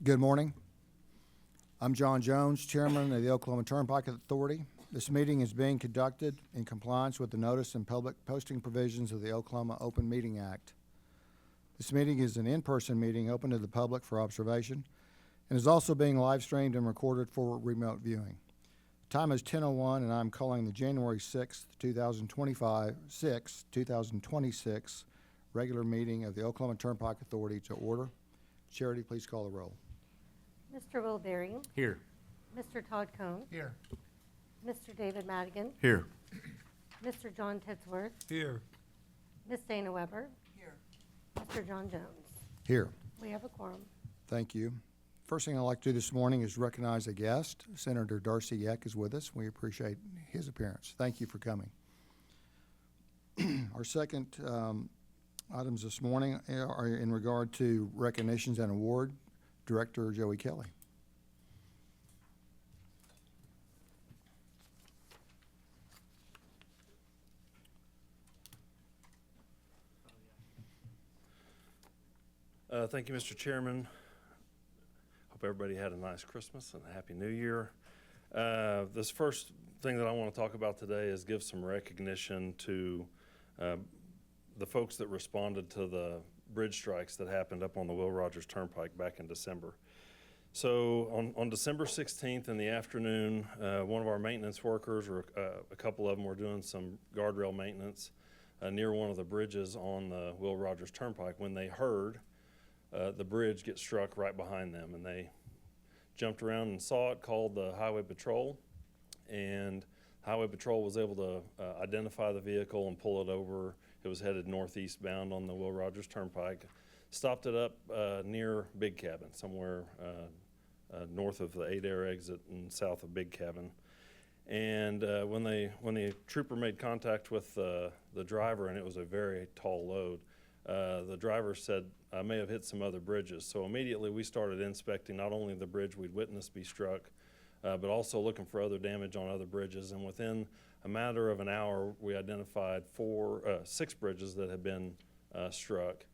Good morning. I'm John Jones, Chairman of the Oklahoma Turnpike Authority. This meeting is being conducted in compliance with the notice and public posting provisions of the Oklahoma Open Meeting Act. This meeting is an in-person meeting open to the public for observation and is also being live streamed and recorded for remote viewing. The time is 10:01 and I'm calling the January 6th, 2026 regular meeting of the Oklahoma Turnpike Authority to order. Charity, please call the roll. Mr. Will Bering. Here. Mr. Todd Cohn. Here. Mr. David Madigan. Here. Mr. John Tidsworth. Here. Miss Dana Weber. Here. Mr. John Jones. Here. We have a quorum. Thank you. First thing I'd like to do this morning is recognize a guest. Senator Darcy Yeck is with us. We appreciate his appearance. Thank you for coming. Our second items this morning are in regard to recognitions and award. Director Joey Kelly. Thank you, Mr. Chairman. Hope everybody had a nice Christmas and a Happy New Year. This first thing that I want to talk about today is give some recognition to the folks that responded to the bridge strikes that happened up on the Will Rogers Turnpike back in December. So on December 16th in the afternoon, one of our maintenance workers, or a couple of them, were doing some guardrail maintenance near one of the bridges on the Will Rogers Turnpike when they heard the bridge get struck right behind them, and they jumped around and saw it, called the Highway Patrol, and Highway Patrol was able to identify the vehicle and pull it over. It was headed northeast bound on the Will Rogers Turnpike. Stopped it up near Big Cabin, somewhere north of the 8-Air exit and south of Big Cabin. And when the trooper made contact with the driver, and it was a very tall load, the driver said, "I may have hit some other bridges." So immediately we started inspecting not only the bridge we'd witnessed be struck, but also looking for other damage on other bridges. And within a matter of an hour, we identified 6 bridges that had been struck,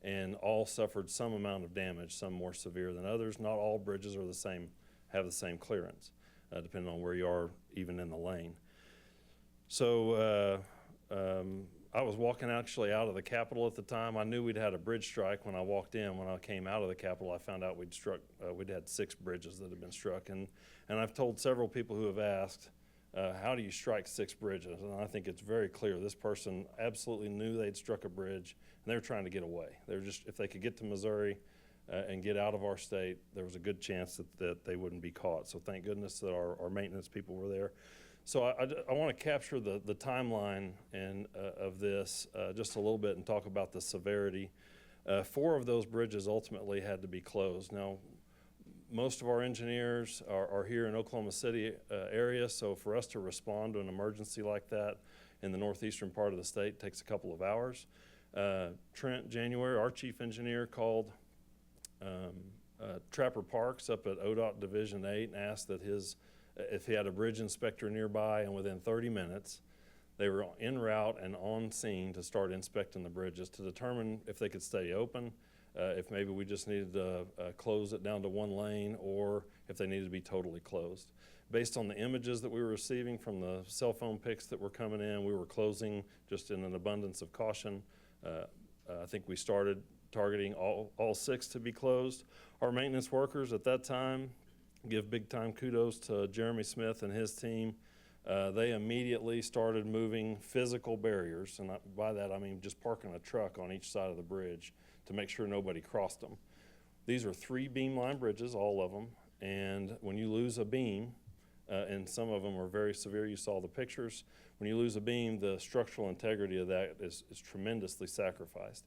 and all suffered some amount of damage, some more severe than others. Not all bridges are the same, have the same clearance, depending on where you are, even in the lane. So I was walking actually out of the Capitol at the time. I knew we'd had a bridge strike when I walked in. When I came out of the Capitol, I found out we'd had 6 bridges that had been struck. And I've told several people who have asked, how do you strike 6 bridges? And I think it's very clear. This person absolutely knew they'd struck a bridge, and they were trying to get away. They were just, if they could get to Missouri and get out of our state, there was a good chance that they wouldn't be caught. So thank goodness that our maintenance people were there. So I want to capture the timeline of this just a little bit and talk about the severity. 4 of those bridges ultimately had to be closed. Now, most of our engineers are here in Oklahoma City area, so for us to respond to an emergency like that in the northeastern part of the state takes a couple of hours. Trent January, our chief engineer, called Trapper Parks up at ODOT Division 8 and asked that if he had a bridge inspector nearby, and within 30 minutes they were en route and on scene to start inspecting the bridges to determine if they could stay open, if maybe we just needed to close it down to 1 lane, or if they needed to be totally closed. Based on the images that we were receiving from the cell phone pics that were coming in, we were closing just in an abundance of caution. I think we started targeting all 6 to be closed. Our maintenance workers at that time, give big time kudos to Jeremy Smith and his team. They immediately started moving physical barriers, and by that I mean just parking a truck on each side of the bridge to make sure nobody crossed them. These are 3 beamline bridges, all of them, and when you lose a beam, and some of them are very severe, you saw the pictures, when you lose a beam, the structural integrity of that is tremendously sacrificed.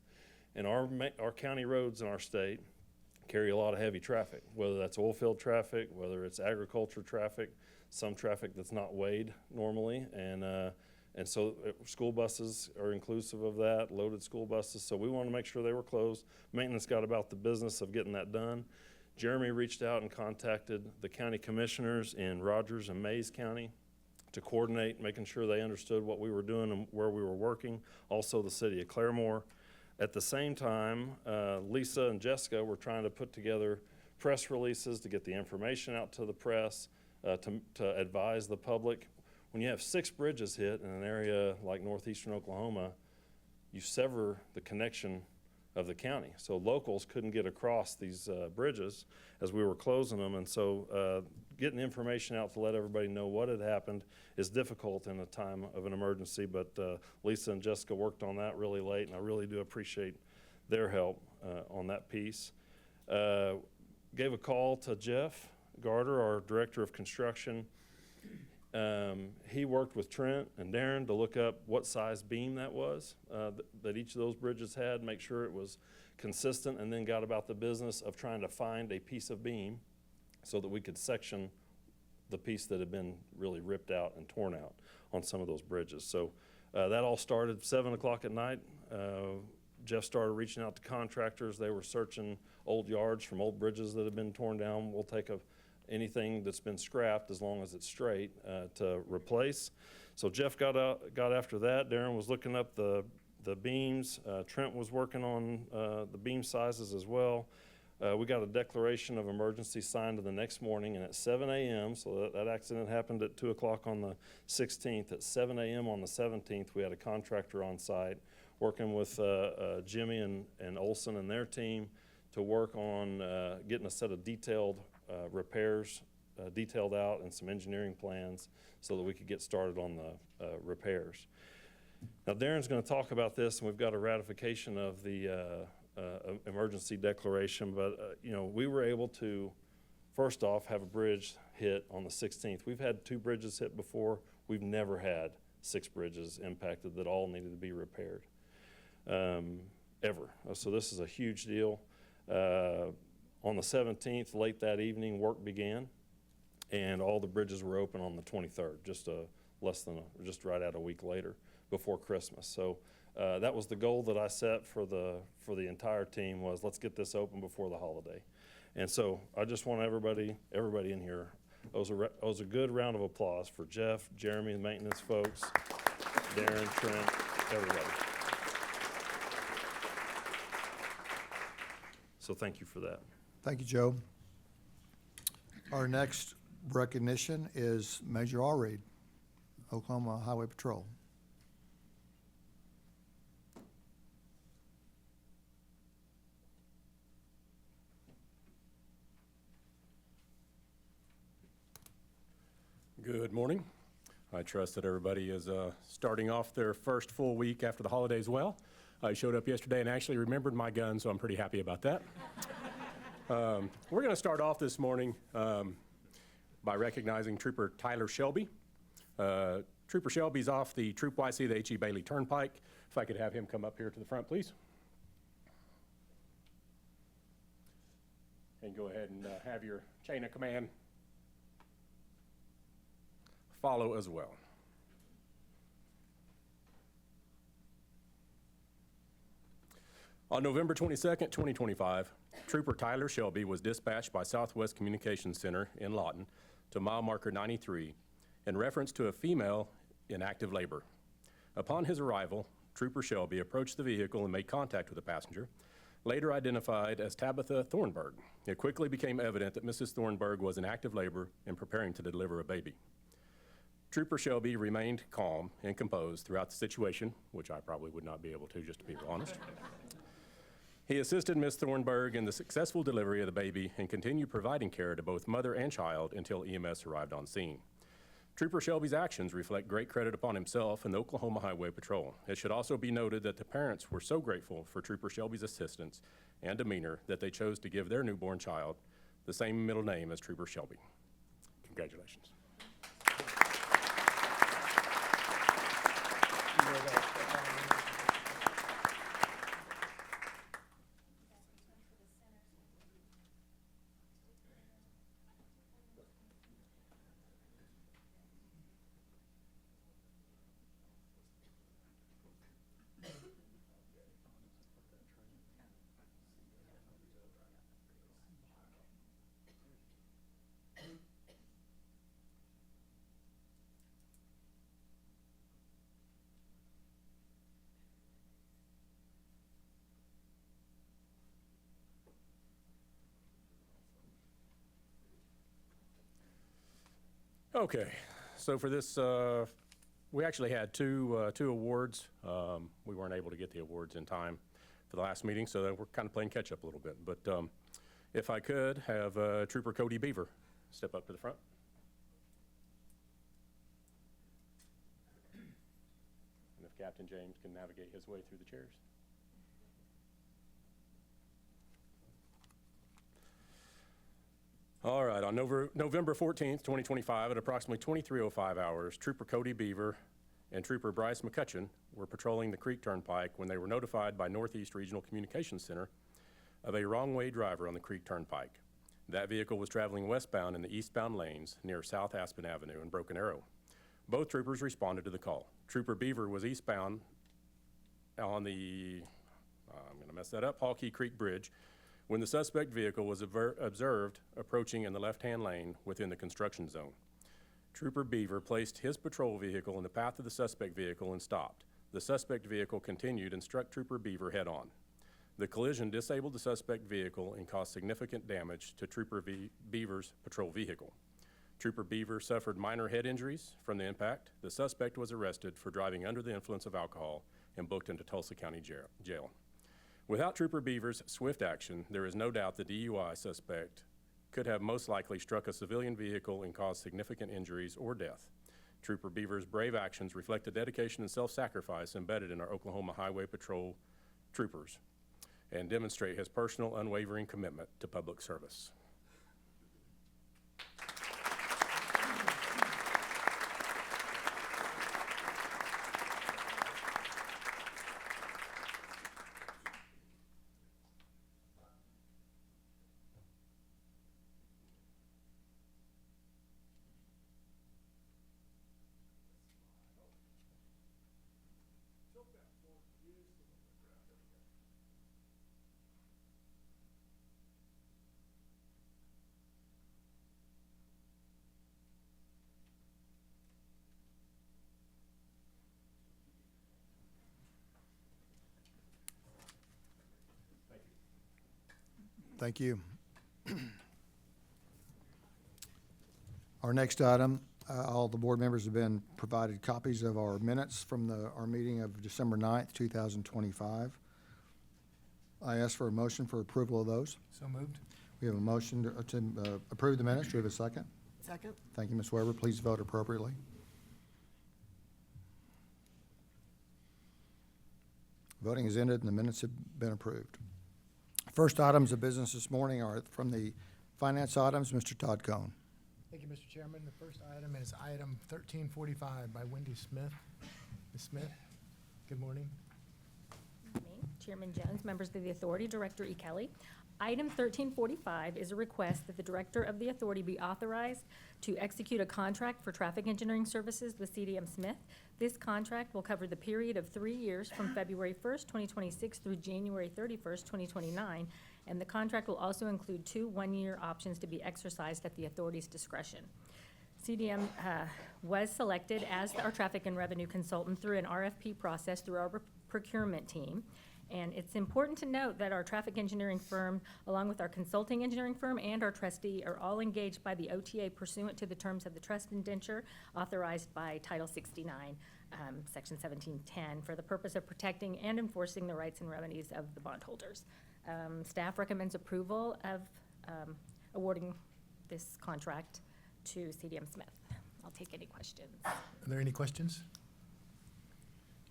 And our county roads in our state carry a lot of heavy traffic, whether that's oil field traffic, whether it's agriculture traffic, some traffic that's not weighed normally, and so school buses are inclusive of that, loaded school buses. So we want to make sure they were closed. Maintenance got about the business of getting that done. Jeremy reached out and contacted the county commissioners in Rogers and Mays County to coordinate, making sure they understood what we were doing and where we were working. Also the city of Claremore. At the same time, Lisa and Jessica were trying to put together press releases to get the information out to the press, to advise the public. When you have 6 bridges hit in an area like northeastern Oklahoma, you sever the connection of the county. So locals couldn't get across these bridges as we were closing them. And so getting information out to let everybody know what had happened is difficult in a time of an emergency. But Lisa and Jessica worked on that really late, and I really do appreciate their help on that piece. Gave a call to Jeff Garter, our Director of Construction. He worked with Trent and Darren to look up what size beam that was that each of those bridges had, make sure it was consistent, and then got about the business of trying to find a piece of beam so that we could section the piece that had been really ripped out and torn out on some of those bridges. So that all started 7 o'clock at night. Jeff started reaching out to contractors. They were searching old yards from old bridges that had been torn down. We'll take anything that's been scrapped, as long as it's straight, to replace. So Jeff got after that. Darren was looking up the beams. Trent was working on the beam sizes as well. We got a declaration of emergency signed the next morning, and at 7 a.m., so that accident happened at 2 o'clock on the 16th. At 7 a.m. on the 17th, we had a contractor on site working with Jimmy and Olson and their team to work on getting a set of detailed repairs detailed out and some engineering plans so that we could get started on the repairs. Now Darren's going to talk about this, and we've got a ratification of the emergency declaration, but you know, we were able to first off have a bridge hit on the 16th. We've had 2 bridges hit before. We've never had 6 bridges impacted that all needed to be repaired ever. So this is a huge deal. On the 17th, late that evening, work began, and all the bridges were open on the 23rd, just right at a week later, before Christmas. So that was the goal that I set for the entire team, was let's get this open before the holiday. And so I just want everybody in here owes a good round of applause for Jeff, Jeremy, the maintenance folks, Darren, Trent, everybody. So thank you for that. Thank you, Joe. Our next recognition is Major Allred, Oklahoma Highway Patrol. Good morning. I trust that everybody is starting off their first full week after the holidays well. I showed up yesterday and actually remembered my gun, so I'm pretty happy about that. We're going to start off this morning by recognizing Trooper Tyler Shelby. Trooper Shelby's off the Troop YC, the H.E. Bailey Turnpike. If I could have him come up here to the front, please. And go ahead and have your chain of command follow as well. On November 22nd, 2025, Trooper Tyler Shelby was dispatched by Southwest Communications Center in Lawton to mile marker 93 in reference to a female in active labor. Upon his arrival, Trooper Shelby approached the vehicle and made contact with the passenger, later identified as Tabitha Thornburg. It quickly became evident that Mrs. Thornburg was in active labor and preparing to deliver a baby. Trooper Shelby remained calm and composed throughout the situation, which I probably would not be able to, just to be honest. He assisted Ms. Thornburg in the successful delivery of the baby and continued providing care to both mother and child until EMS arrived on scene. Trooper Shelby's actions reflect great credit upon himself and the Oklahoma Highway Patrol. It should also be noted that the parents were so grateful for Trooper Shelby's assistance and demeanor that they chose to give their newborn child the same middle name as Trooper Shelby. Congratulations. Okay, so for this, we actually had two awards. We weren't able to get the awards in time for the last meeting, so we're kind of playing catch-up a little bit. But if I could have Trooper Cody Beaver step up to the front. And if Captain James can navigate his way through the chairs. All right, on November 14th, 2025, at approximately 23:05 hours, Trooper Cody Beaver and Trooper Bryce McCutcheon were patrolling the Creek Turnpike when they were notified by Northeast Regional Communications Center of a wrong-way driver on the Creek Turnpike. That vehicle was traveling westbound in the eastbound lanes near South Aspen Avenue and Broken Arrow. Both troopers responded to the call. Trooper Beaver was eastbound on the, I'm going to mess that up, Hawkey Creek Bridge, when the suspect vehicle was observed approaching in the left-hand lane within the construction zone. Trooper Beaver placed his patrol vehicle in the path of the suspect vehicle and stopped. The suspect vehicle continued and struck Trooper Beaver head-on. The collision disabled the suspect vehicle and caused significant damage to Trooper Beaver's patrol vehicle. Trooper Beaver suffered minor head injuries from the impact. The suspect was arrested for driving under the influence of alcohol and booked into Tulsa County Jail. Without Trooper Beaver's swift action, there is no doubt the DUI suspect could have most likely struck a civilian vehicle and caused significant injuries or death. Trooper Beaver's brave actions reflect the dedication and self-sacrifice embedded in our Oklahoma Highway Patrol troopers and demonstrate his personal, unwavering commitment to public service. Thank you. Our next item, all the board members have been provided copies of our minutes from our meeting of December 9th, 2025. I ask for a motion for approval of those. So moved. We have a motion to approve the minutes. Do we have a second? Second. Thank you, Ms. Weber. Please vote appropriately. Voting is ended and the minutes have been approved. First items of business this morning are from the finance items. Mr. Todd Cohn. Thank you, Mr. Chairman. The first item is item 1345 by Wendy Smith. Ms. Smith, good morning. Me, Chairman Jones, members of the authority, Director E. Kelly. Item 1345 is a request that the director of the authority be authorized to execute a contract for traffic engineering services with CDM Smith. This contract will cover the period of 3 years from February 1st, 2026 through January 31st, 2029, and the contract will also include 2 one-year options to be exercised at the authority's discretion. CDM was selected as our traffic and revenue consultant through an RFP process through our procurement team. And it's important to note that our traffic engineering firm, along with our consulting engineering firm and our trustee, are all engaged by the OTA pursuant to the terms of the trust indenture authorized by Title 69, Section 1710, for the purpose of protecting and enforcing the rights and remedies of the bondholders. Staff recommends approval of awarding this contract to CDM Smith. I'll take any questions. Are there any questions?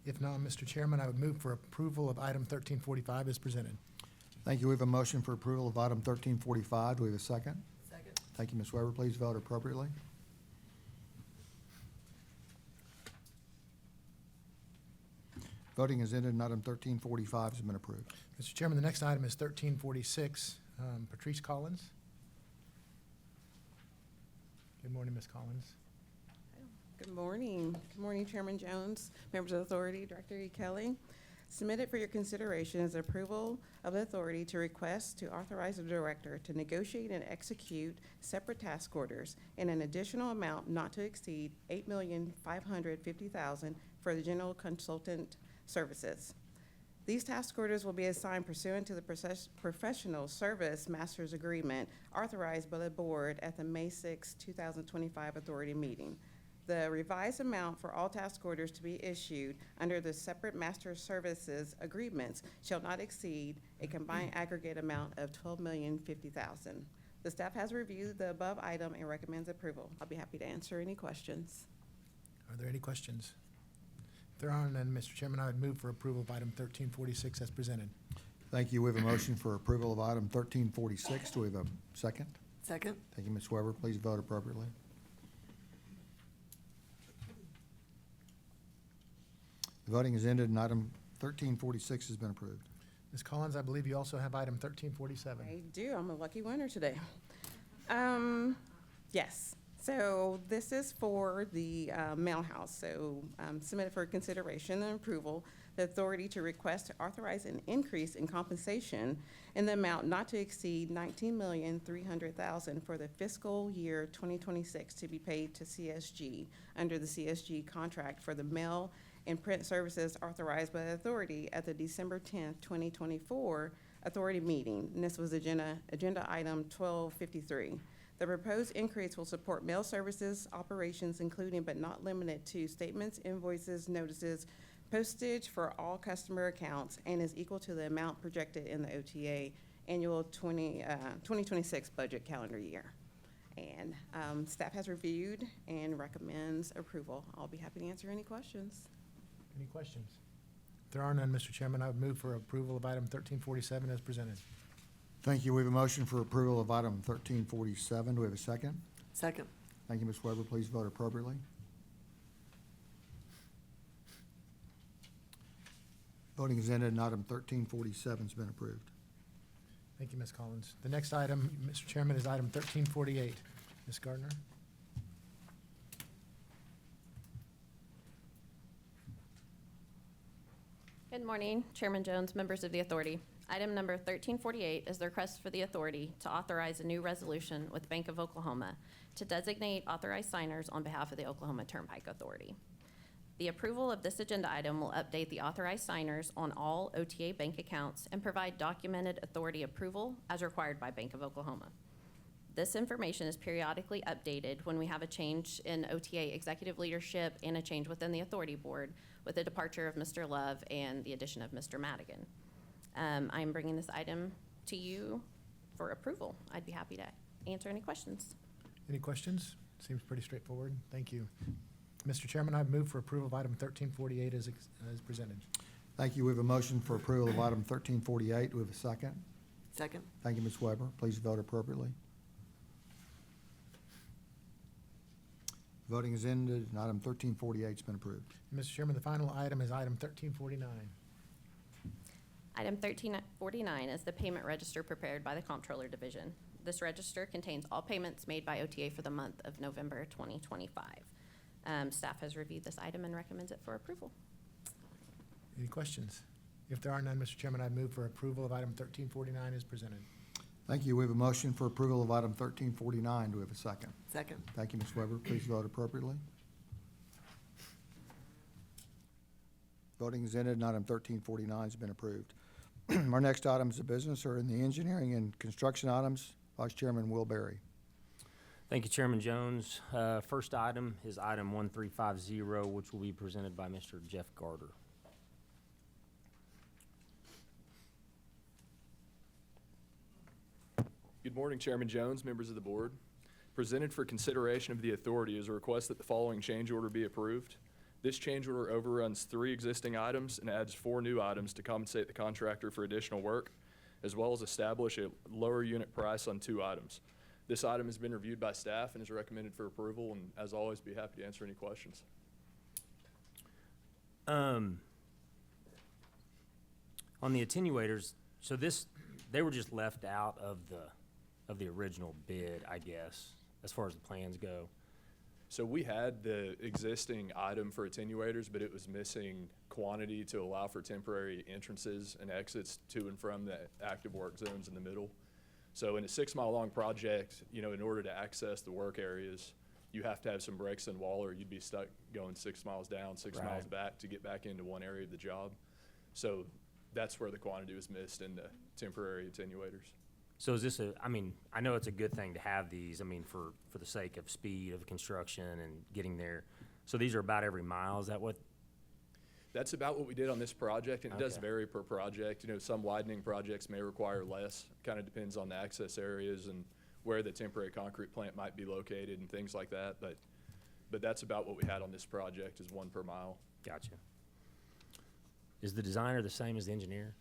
If not, Mr. Chairman, I would move for approval of item 1345 as presented. Thank you. We have a motion for approval of item 1345. Do we have a second? Second. Thank you, Ms. Weber. Please vote appropriately. Voting is ended and item 1345 has been approved. Mr. Chairman, the next item is 1346. Patrice Collins. Good morning, Ms. Collins. Good morning. Good morning, Chairman Jones, members of the authority, Director E. Kelly. Submitted for your consideration is approval of the authority to request to authorize the director to negotiate and execute separate task orders in an additional amount not to exceed $8,550,000 for the general consultant services. These task orders will be assigned pursuant to the Professional Service Master's Agreement authorized by the board at the May 6, 2025 authority meeting. The revised amount for all task orders to be issued under the separate master services agreements shall not exceed a combined aggregate amount of $12,050,000. The staff has reviewed the above item and recommends approval. I'll be happy to answer any questions. Are there any questions? If there are none, Mr. Chairman, I would move for approval of item 1346 as presented. Thank you. We have a motion for approval of item 1346. Do we have a second? Second. Thank you, Ms. Weber. Please vote appropriately. The voting is ended and item 1346 has been approved. Ms. Collins, I believe you also have item 1347. I do. I'm a lucky winner today. Yes. So this is for the mail house. So submitted for consideration and approval, the authority to request to authorize an increase in compensation in the amount not to exceed $19,300,000 for the fiscal year 2026 to be paid to CSG under the CSG contract for the mail and print services authorized by the authority at the December 10th, 2024 authority meeting. And this was agenda item 1253. The proposed increase will support mail services operations, including but not limited to statements, invoices, notices, postage for all customer accounts, and is equal to the amount projected in the OTA annual 2026 budget calendar year. And staff has reviewed and recommends approval. I'll be happy to answer any questions. Any questions? If there are none, Mr. Chairman, I would move for approval of item 1347 as presented. Thank you. We have a motion for approval of item 1347. Do we have a second? Second. Thank you, Ms. Weber. Please vote appropriately. Voting is ended and item 1347 has been approved. Thank you, Ms. Collins. The next item, Mr. Chairman, is item 1348. Ms. Gardner? Good morning, Chairman Jones, members of the authority. Item number 1348 is the request for the authority to authorize a new resolution with Bank of Oklahoma to designate authorized signers on behalf of the Oklahoma Turnpike Authority. The approval of this agenda item will update the authorized signers on all OTA bank accounts and provide documented authority approval as required by Bank of Oklahoma. This information is periodically updated when we have a change in OTA executive leadership and a change within the authority board with the departure of Mr. Love and the addition of Mr. Madigan. I'm bringing this item to you for approval. I'd be happy to answer any questions. Any questions? Seems pretty straightforward. Thank you. Mr. Chairman, I move for approval of item 1348 as presented. Thank you. We have a motion for approval of item 1348. Do we have a second? Second. Thank you, Ms. Weber. Please vote appropriately. Voting is ended and item 1348 has been approved. Mr. Chairman, the final item is item 1349. Item 1349 is the payment register prepared by the Comptroller Division. This register contains all payments made by OTA for the month of November 2025. Staff has reviewed this item and recommends it for approval. Any questions? If there are none, Mr. Chairman, I move for approval of item 1349 as presented. Thank you. We have a motion for approval of item 1349. Do we have a second? Second. Thank you, Ms. Weber. Please vote appropriately. Voting is ended and item 1349 has been approved. Our next items of business are in the engineering and construction items. Vice Chairman Will Berry. Thank you, Chairman Jones. First item is item 1350, which will be presented by Mr. Jeff Garter. Good morning, Chairman Jones, members of the board. Presented for consideration of the authority is a request that the following change order be approved. This change order overruns 3 existing items and adds 4 new items to compensate the contractor for additional work, as well as establish a lower unit price on 2 items. This item has been reviewed by staff and is recommended for approval, and as always, be happy to answer any questions. On the attenuators, so they were just left out of the original bid, I guess, as far as the plans go. So we had the existing item for attenuators, but it was missing quantity to allow for temporary entrances and exits to and from the active work zones in the middle. So in a 6-mile-long project, in order to access the work areas, you have to have some breaks in wall or you'd be stuck going 6 miles down, 6 miles back to get back into one area of the job. So that's where the quantity was missed in the temporary attenuators. So is this I mean, I know it's a good thing to have these, I mean, for the sake of speed of construction and getting there. So these are about every mile, is that what? That's about what we did on this project, and it does Okay. vary per project. You know, some widening projects may require less. Kind of depends on the access areas and where the temporary concrete plant might be located and things like that. But that's about what we had on this project, is 1 per mile. Gotcha. Is the designer the same as the engineer?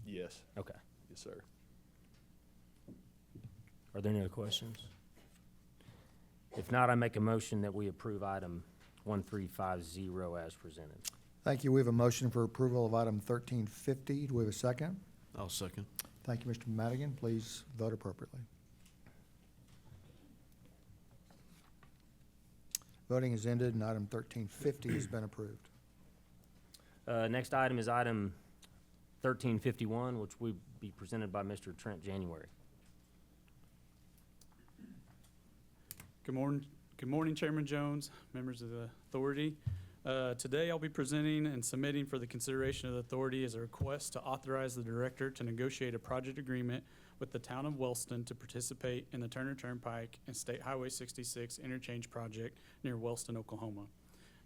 Yes, Okay. yes, sir. Are there any other questions? If not, I make a motion that we approve item 1350 as presented. Thank you. We have a motion for approval of item 1350. Do we have a second? I'll second. Thank you, Mr. Madigan. Please vote appropriately. Voting is ended, and item 1350 has been approved. Next item is item 1351, which will be presented by Mr. Trent January. Good morning, Chairman Jones, members of the authority. Today, I'll be presenting and submitting for the consideration of the authority is a request to authorize the director to negotiate a project agreement with the Town of Wellston to participate in the Turner Turnpike and State Highway 66 interchange project near Wellston, Oklahoma.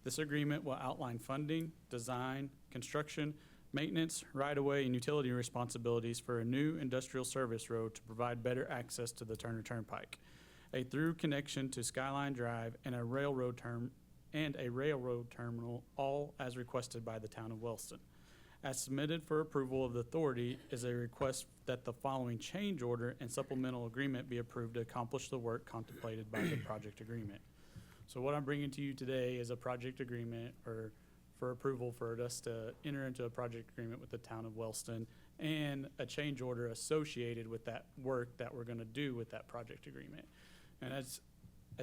This agreement will outline funding, design, construction, maintenance, right-of-way, and utility responsibilities for a new industrial service road to provide better access to the Turner Turnpike, a through connection to Skyline Drive, and a railroad terminal, all as requested by the Town of Wellston. As submitted for approval of the authority is a request that the following change order and supplemental agreement be approved to accomplish the work contemplated by the project agreement. So what I'm bringing to you today is a project agreement for approval for us to enter into a project agreement with the Town of Wellston and a change order associated with that work that we're gonna do with that project agreement. And as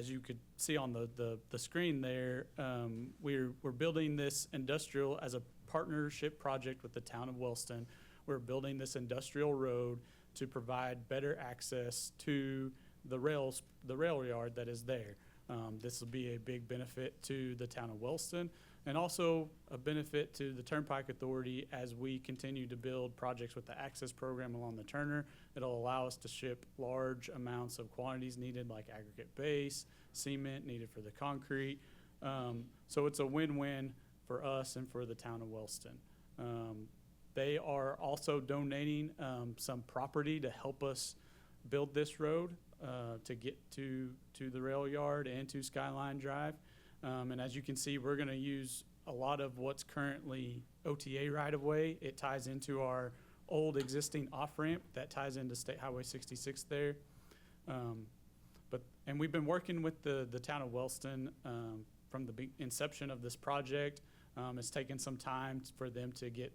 you could see on the screen there, we're building this industrial as a partnership project with the Town of Wellston. We're building this industrial road to provide better access to the rail yard that is there. This will be a big benefit to the Town of Wellston and also a benefit to the Turnpike Authority as we continue to build projects with the access program along the Turner. It'll allow us to ship large amounts of quantities needed like aggregate base, cement needed for the concrete. So it's a win-win for us and for the Town of Wellston. They are also donating some property to help us build this road to get to the rail yard and to Skyline Drive. And as you can see, we're gonna use a lot of what's currently OTA right-of-way. It ties into our old existing off-ramp that ties into State Highway 66 there. And we've been working with the Town of Wellston from the inception of this project. It's taken some time for them to get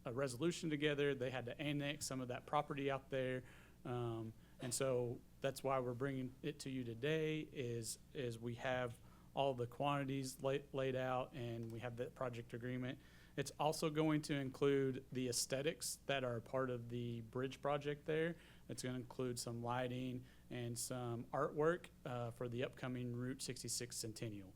a resolution together. They had to annex some of that property out there. And so that's why we're bringing it to you today is we have all the quantities laid out and we have that project agreement. It's also going to include the aesthetics that are part of the bridge project there. It's going to include some lighting and some artwork for the upcoming Route 66 Centennial.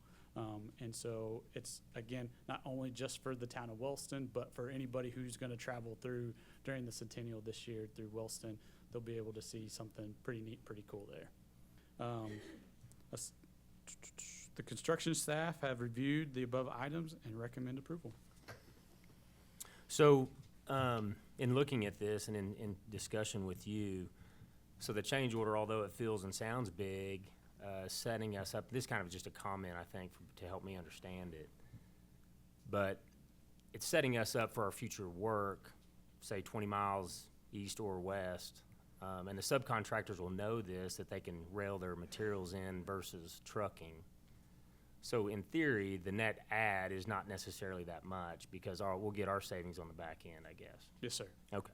And so it's, again, not only just for the Town of Wellston, but for anybody who's going to travel through during the Centennial this year through Wellston, they'll be able to see something pretty neat, pretty cool there. The construction staff have reviewed the above items and recommend approval. So, in looking at this and in discussion with you, so the change order, although it feels and sounds big, setting us up, this kind of just a comment, I think, to help me understand it. But it's setting us up for our future work, say 20 miles east or west. And the subcontractors will know this, that they can rail their materials in versus trucking. So in theory, the net add is not necessarily that much because we'll get our savings on the back end, I guess. Yes, sir. Okay.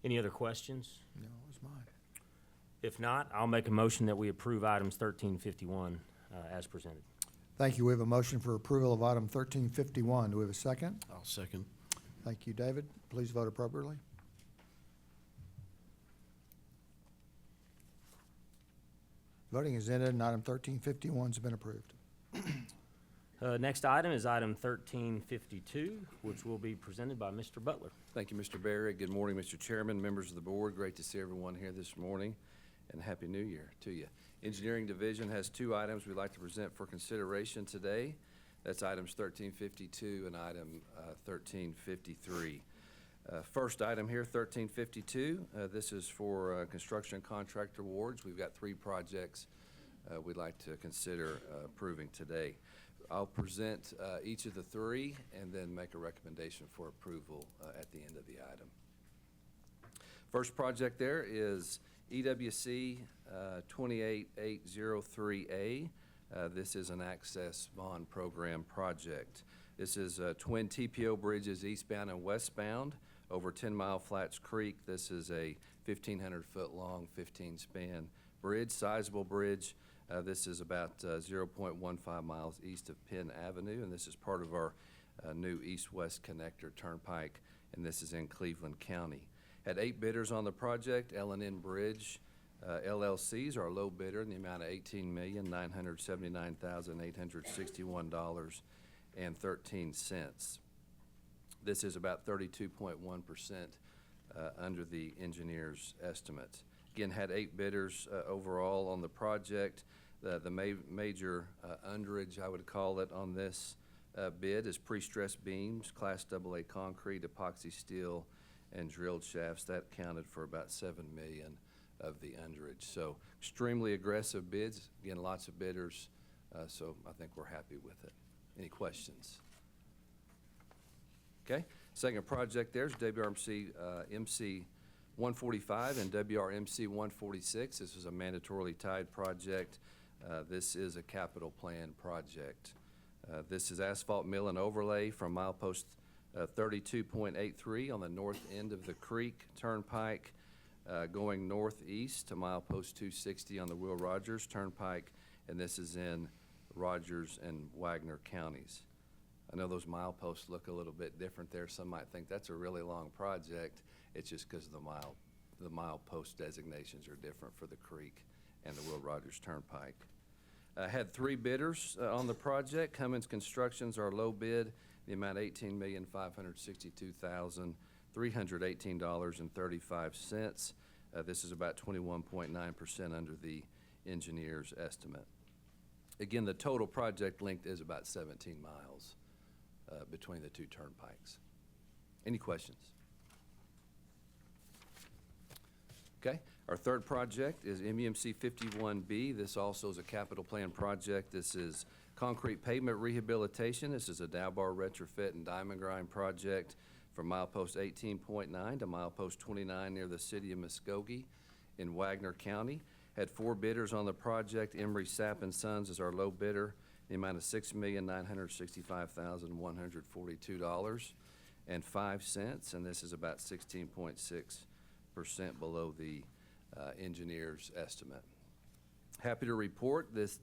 Any other questions? No, it was mine. If not, I'll make a motion that we approve items 1351 as presented. Thank you. We have a motion for approval of item 1351. Do we have a second? I'll second. Thank you, David. Please vote appropriately. Voting is ended, and item 1351 has been approved. Next item is item 1352, which will be presented by Mr. Butler. Thank you, Mr. Barrett. Good morning, Mr. Chairman, members of the board. Great to see everyone here this morning, and Happy New Year to you. Engineering Division has two items we'd like to present for consideration today. That's items 1352 and item 1353. First item here, 1352. This is for construction contract awards. We've got three projects we'd like to consider approving today. I'll present each of the three and then make a recommendation for approval at the end of the item. First project there is EWC 28803A. This is an access bond program project. This is twin TPO bridges eastbound and westbound over 10 Mile Flats Creek. This is a 1,500-foot long, 15-span bridge, sizable bridge. This is about 0.15 miles east of Penn Avenue, and this is part of our new east-west connector turnpike, and this is in Cleveland County. Had 8 bidders on the project. L&N Bridge LLCs are low bidder in the amount of $18,979,861.13. This is about 32.1% under the engineer's estimates. Again, had 8 bidders overall on the project. The major underage, I would call it, on this bid is pre-stressed beams, Class AA concrete, epoxy steel, and drilled shafts. That counted for about $7 million of the underage. So extremely aggressive bids. Again, lots of bidders, so I think we're happy with it. Any questions? Okay. Second project there is WRMC MC 145 and WRMC 146. This is a mandatorily tied project. This is a capital plan project. This is asphalt mill and overlay from milepost 32.83 on the north end of the Creek Turnpike, going northeast to milepost 260 on the Will Rogers Turnpike, and this is in Rogers and Wagner counties. I know those mileposts look a little bit different there. Some might think that's a really long project. It's just because the milepost designations are different for the Creek and the Will Rogers Turnpike. Had 3 bidders on the project. Cummins Constructions, our low bid, the amount $18,562,318.35. This is about 21.9% under the engineer's estimate. Again, the total project length is about 17 miles between the two turnpikes. Any questions? Okay. Our third project is MEMC 51B. This also is a capital plan project. This is concrete pavement rehabilitation. This is a Dalbar retrofit and diamond grind project from milepost 18.9 to milepost 29 near the city of Muskogee in Wagner County. Had 4 bidders on the project. Emery Sapp and Sons is our low bidder. The amount of $6,965,142.05, and this is about 16.6% below the engineer's estimate. Happy to report this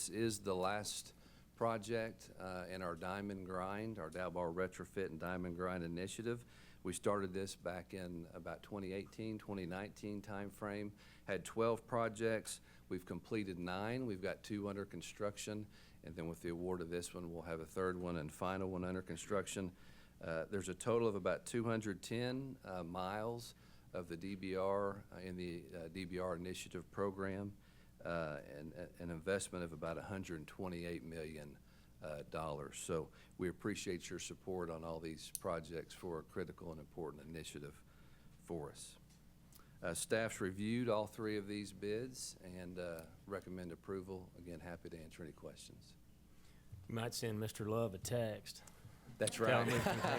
is the last project in our diamond grind, our Dalbar retrofit and diamond grind initiative. We started this back in about 2018, 2019 timeframe. Had 12 projects. We've completed 9. We've got 2 under construction, and then with the award of this one, we'll have a third one and final one under construction. There's a total of about 210 miles of the DBR in the DBR initiative program, and an investment of about $128 million. So we appreciate your support on all these projects for a critical and important initiative for us. Staff's reviewed all 3 of these bids and recommend approval. Again, happy to answer any questions. You might send Mr. Love a text. That's Tell right. him we can pay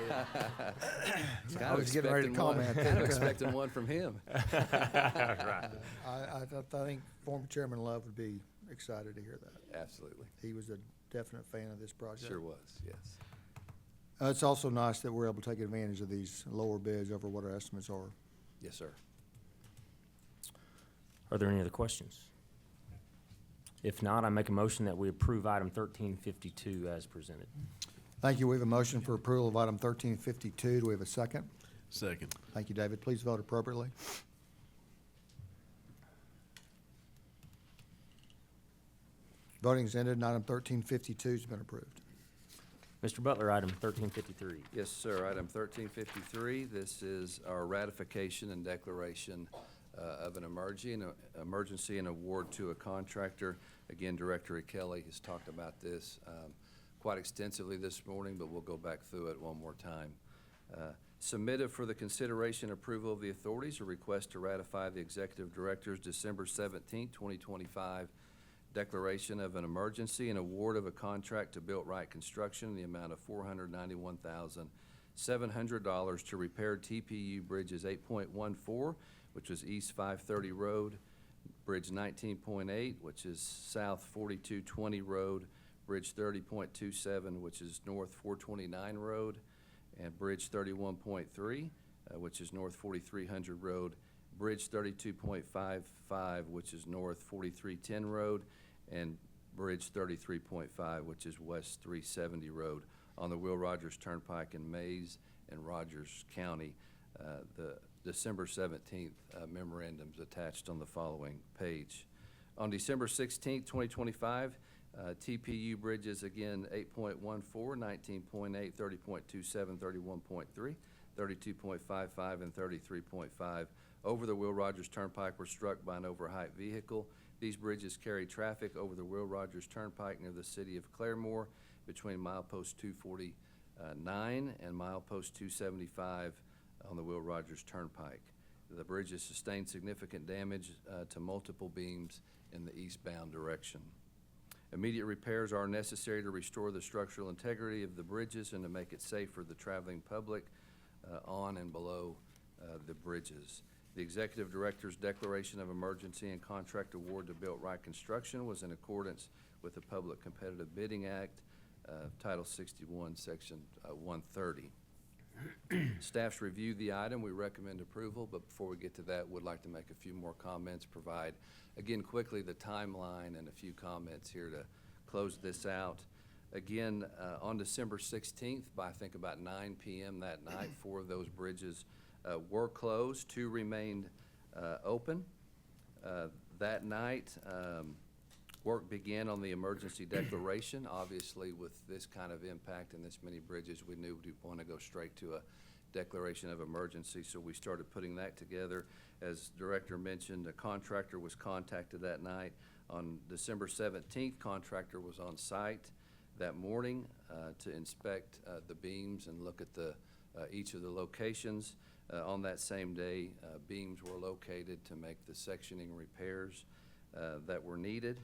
it. I was getting ready to comment. Kind of expecting one from him. Right. I think former Chairman Love would be excited to hear that. Absolutely. He was a definite fan of this project. Sure was, yes. It's also nice that we're able to take advantage of these lower bids over what our estimates are. Yes, sir. Are there any other questions? If not, I make a motion that we approve item 1352 as presented. Thank you. We have a motion for approval of item 1352. Do we have a second? Second. Thank you, David. Please vote appropriately. Voting is ended, and item 1352 has been approved. Mr. Butler, item 1353. Yes, sir. Item 1353, this is our ratification and declaration of an emergency and award to a contractor. Again, Director Kelly has talked about this quite extensively this morning, but we'll go back through it one more time. Submitted for the consideration and approval of the authorities, a request to ratify the Executive Director's December 17, 2025 declaration of an emergency and award of a contract to Built Right Construction in the amount of $491,700 to repair TPU Bridges 8.14, which was East 530 Road, Bridge 19.8, which is South 4220 Road, Bridge 30.27, which is North 429 Road, and Bridge 31.3, which is North 4300 Road, Bridge 32.55, which is North 4310 Road, and Bridge 33.5, which is West 370 Road on the Will Rogers Turnpike in Mays and Rogers County. The December 17th memorandums attached on the following page. On December 16th, 2025, TPU bridges again 8.14, 19.8, 30.27, 31.3, 32.55, and 33.5 over the Will Rogers Turnpike were struck by an overheight vehicle. These bridges carry traffic over the Will Rogers Turnpike near the city of Claremore between milepost 249 and milepost 275 on the Will Rogers Turnpike. The bridges sustained significant damage to multiple beams in the eastbound direction. Immediate repairs are necessary to restore the structural integrity of the bridges and to make it safe for the traveling public on and below the bridges. The Executive Director's declaration of emergency and contract award to Built Right Construction was in accordance with the Public Competitive Bidding Act, Title 61, Section 130. Staff's reviewed the item. We recommend approval, but before we get to that, would like to make a few more comments, provide, again, quickly the timeline and a few comments here to close this out. Again, on December 16th, by I think about 9 p.m. that night, 4 of those bridges were closed. 2 remained open. That night, work began on the emergency declaration. Obviously, with this kind of impact and this many bridges, we knew we'd want to go straight to a declaration of emergency, so we started putting that together. As Director mentioned, a contractor was contacted that night. On December 17th, contractor was on site that morning to inspect the beams and look at each of the locations. On that same day, beams were located to make the sectioning repairs that were needed.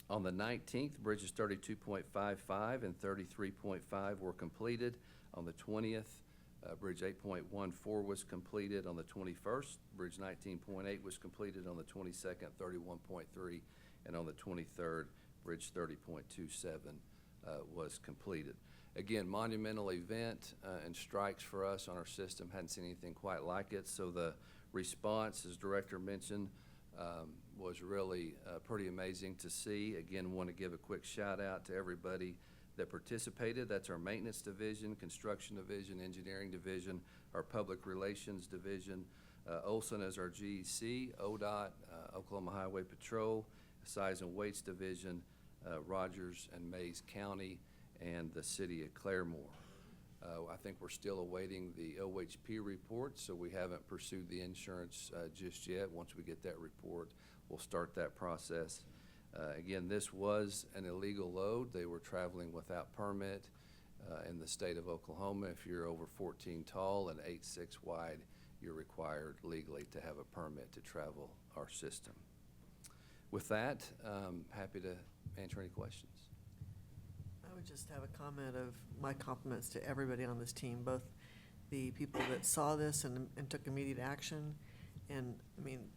On the 19th, bridges 32.55 and 33.5 were completed. On the 20th, bridge 8.14 was completed. On the 21st, bridge 19.8 was completed. On the 22nd, 31.3, and on the 23rd, bridge 30.27 was completed. Again, monumental event and strikes for us on our system. Hadn't seen anything quite like it. So the response, as Director mentioned, was really pretty amazing to see. Again, want to give a quick shout out to everybody that participated. That's our maintenance division, construction division, engineering division, our public relations division. Olson is our GEC, ODOT, Oklahoma Highway Patrol, Size and Weights Division, Rogers and Mays County, and the city of Claremore. I think we're still awaiting the OHP report, so we haven't pursued the insurance just yet. Once we get that report, we'll start that process. Again, this was an illegal load. They were traveling without permit in the state of Oklahoma. If you're over 14 tall and 8'6" wide, you're required legally to have a permit to travel our system. With that, happy to answer any questions. I would just have a comment of my compliments to everybody on this team, both the people that saw this and took immediate action. And, I mean,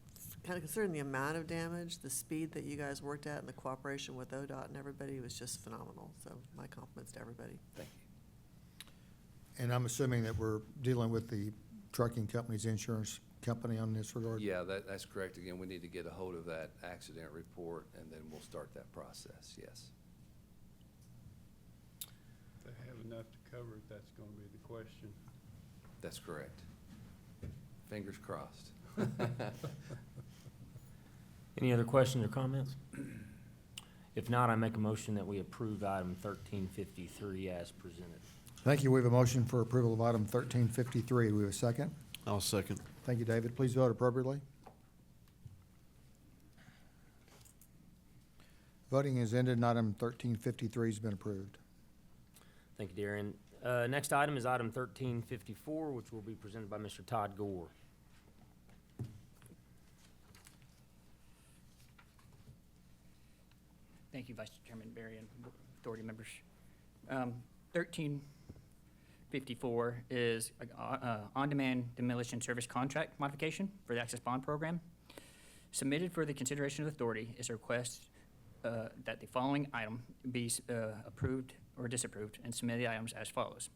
kind of considering the amount of damage, the speed that you guys worked at, and the cooperation with ODOT and everybody was just phenomenal. So my compliments to everybody. Thank you. And I'm assuming that we're dealing with the trucking company's insurance company on this regard? Yeah, that's correct. Again, we need to get a hold of that accident report, and then we'll start that process, yes. They have enough to cover it, that's gonna be the question. That's correct. Fingers crossed. Any other questions or comments? If not, I make a motion that we approve item 1353 as presented. Thank you. We have a motion for approval of item 1353. Do we have a second? I'll second. Thank you, David. Please vote appropriately. Voting is ended and item 1353 has been approved. Thank you, Darren. Next item is item 1354, which will be presented by Mr. Todd Gore. Thank you, Vice Chairman Barry and authority members. 1354 is on-demand demolition service contract modification for the Access Bond Program. Submitted for the consideration of the authority is a request that the following item be approved or disapproved, and submit the items as follows.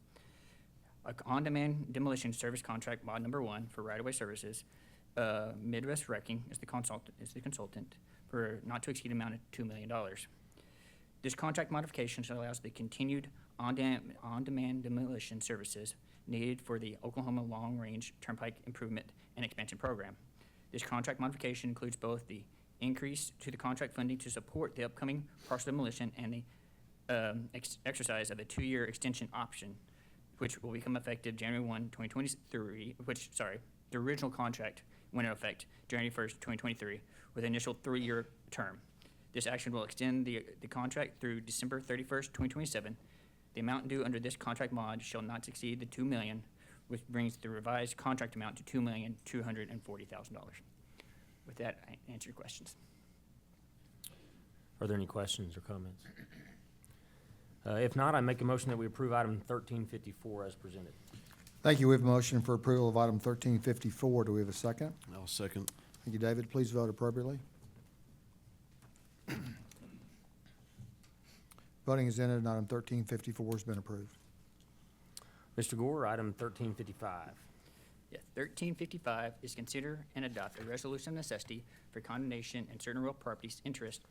On-demand demolition service contract mod number 1 for right-of-way services. Midwest Wrecking is the consultant for not to exceed amount of $2 million. This contract modification allows the continued on-demand demolition services needed for the Oklahoma Long Range Turnpike Improvement and Expansion Program. This contract modification includes both the increase to the contract funding to support the upcoming partial demolition and the exercise of a 2-year extension option, which will become effective January 1, 2023, the original contract went into effect January 1st, 2023, with an initial 3-year term. This action will extend the contract through December 31st, 2027. The amount due under this contract mod shall not exceed the $2 million, which brings the revised contract amount to $2,240,000. With that, I answer your questions. Are there any questions or comments? If not, I make a motion that we approve item 1354 as presented. Thank you. We have a motion for approval of item 1354. Do we have a second? I'll second. Thank you, David. Please vote appropriately. Voting is ended and item 1354 has been approved. Mr. Gore, item 1355. Yeah, 1355 is consider and adopt a resolution of necessity for condemnation and certain real properties interest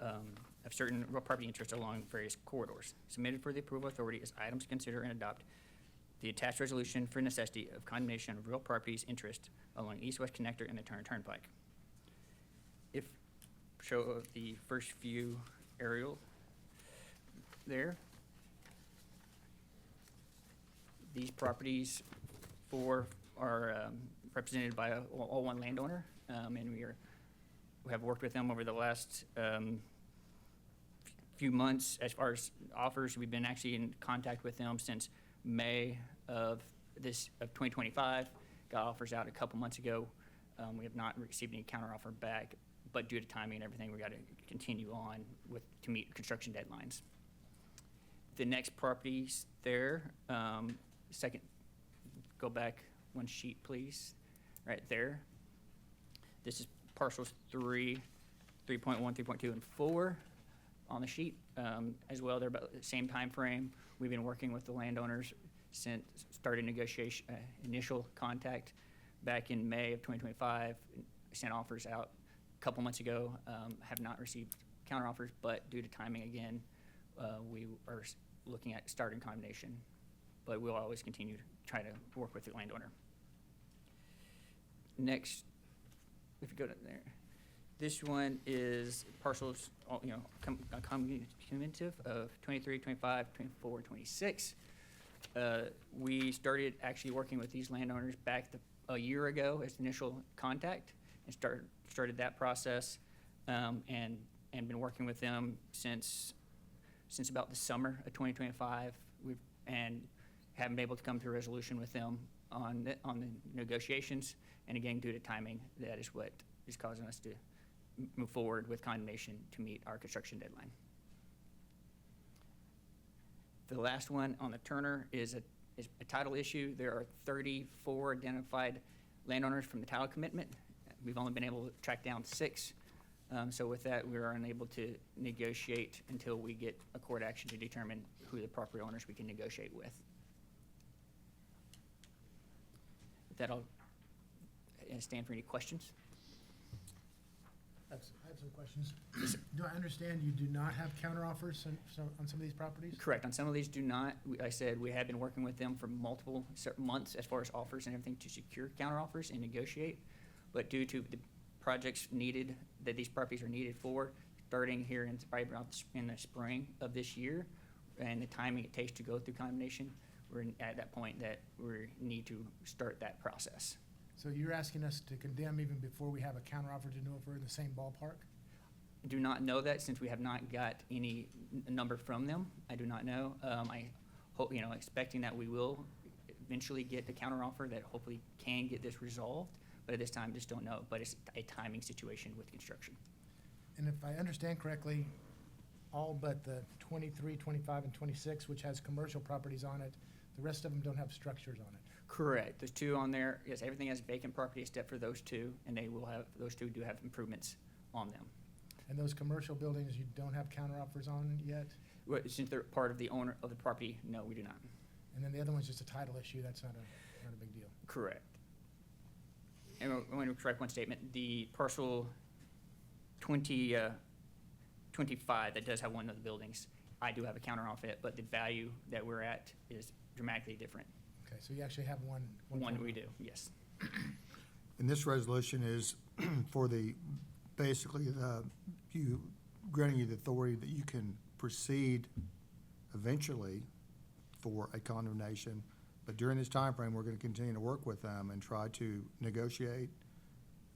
of certain real property interests along various corridors. Submitted for the approval authority is items to consider and adopt the attached resolution for necessity of condemnation of real properties interest along east-west connector and the Turner Turnpike. If show the first few aerial there. These properties are represented by all one landowner, and we have worked with them over the last few months. As far as offers, we've been actually in contact with them since May of 2025. Got offers out a couple months ago. We have not received any counteroffer back, but due to timing and everything, we got to continue on to meet construction deadlines. The next properties there, second, go back one sheet, please, right there. This is parcels 3.1, 3.2, and 4 on the sheet. As well, they're about the same time frame. We've been working with the landowners since started negotiation, initial contact back in May of 2025. Sent offers out a couple months ago. Have not received counteroffers, but due to timing again, we are looking at starting condemnation, but we'll always continue to try to work with the landowner. Next, if you go to there, this one is parcels, cumulative of 23, 25, 24, 26. We started actually working with these landowners back a year ago as initial contact, and started that process, and been working with them since about the summer of 2025. And haven't been able to come to a resolution with them on the negotiations. And again, due to timing, that is what is causing us to move forward with condemnation to meet our construction deadline. The last one on the Turner is a title issue. There are 34 identified landowners from the title commitment. We've only been able to track down 6. So with that, we are unable to negotiate until we get a court action to determine who the property owners we can negotiate with. With that, I'll stand for any questions. I have some questions. Do I understand you do not have counteroffers on some of these properties? Correct. On some of these do not. I said we have been working with them for multiple months as far as offers and everything to secure counteroffers and negotiate. But due to the projects needed, that these properties are needed for, starting here in probably around in the spring of this year, and the timing it takes to go through condemnation, we're at that point that we need to start that process. So you're asking us to condemn even before we have a counteroffer to know if we're in the same ballpark? I do not know that since we have not got any number from them. I do not know. I hope, expecting that we will eventually get a counteroffer that hopefully can get this resolved, but at this time, just don't know. But it's a timing situation with construction. And if I understand correctly, all but the 23, 25, and 26, which has commercial properties on it, the rest of them don't have structures on it. Correct. There's two on there. Yes, everything has vacant property except for those two, and those two do have improvements on them. And those commercial buildings you don't have counteroffers on yet? Well, since they're part of the owner of the property, no, we do not. And then the other one's just a title issue, that's not a big deal. Correct. And I want to correct one statement. The parcel 25 that does have one of the buildings, I do have a counter off it, but the value that we're at is dramatically different. Okay, so you actually have one. One we do, yes. And this resolution is for basically granting you the authority that you can proceed eventually for a condemnation. But during this time frame, we're going to continue to work with them and try to negotiate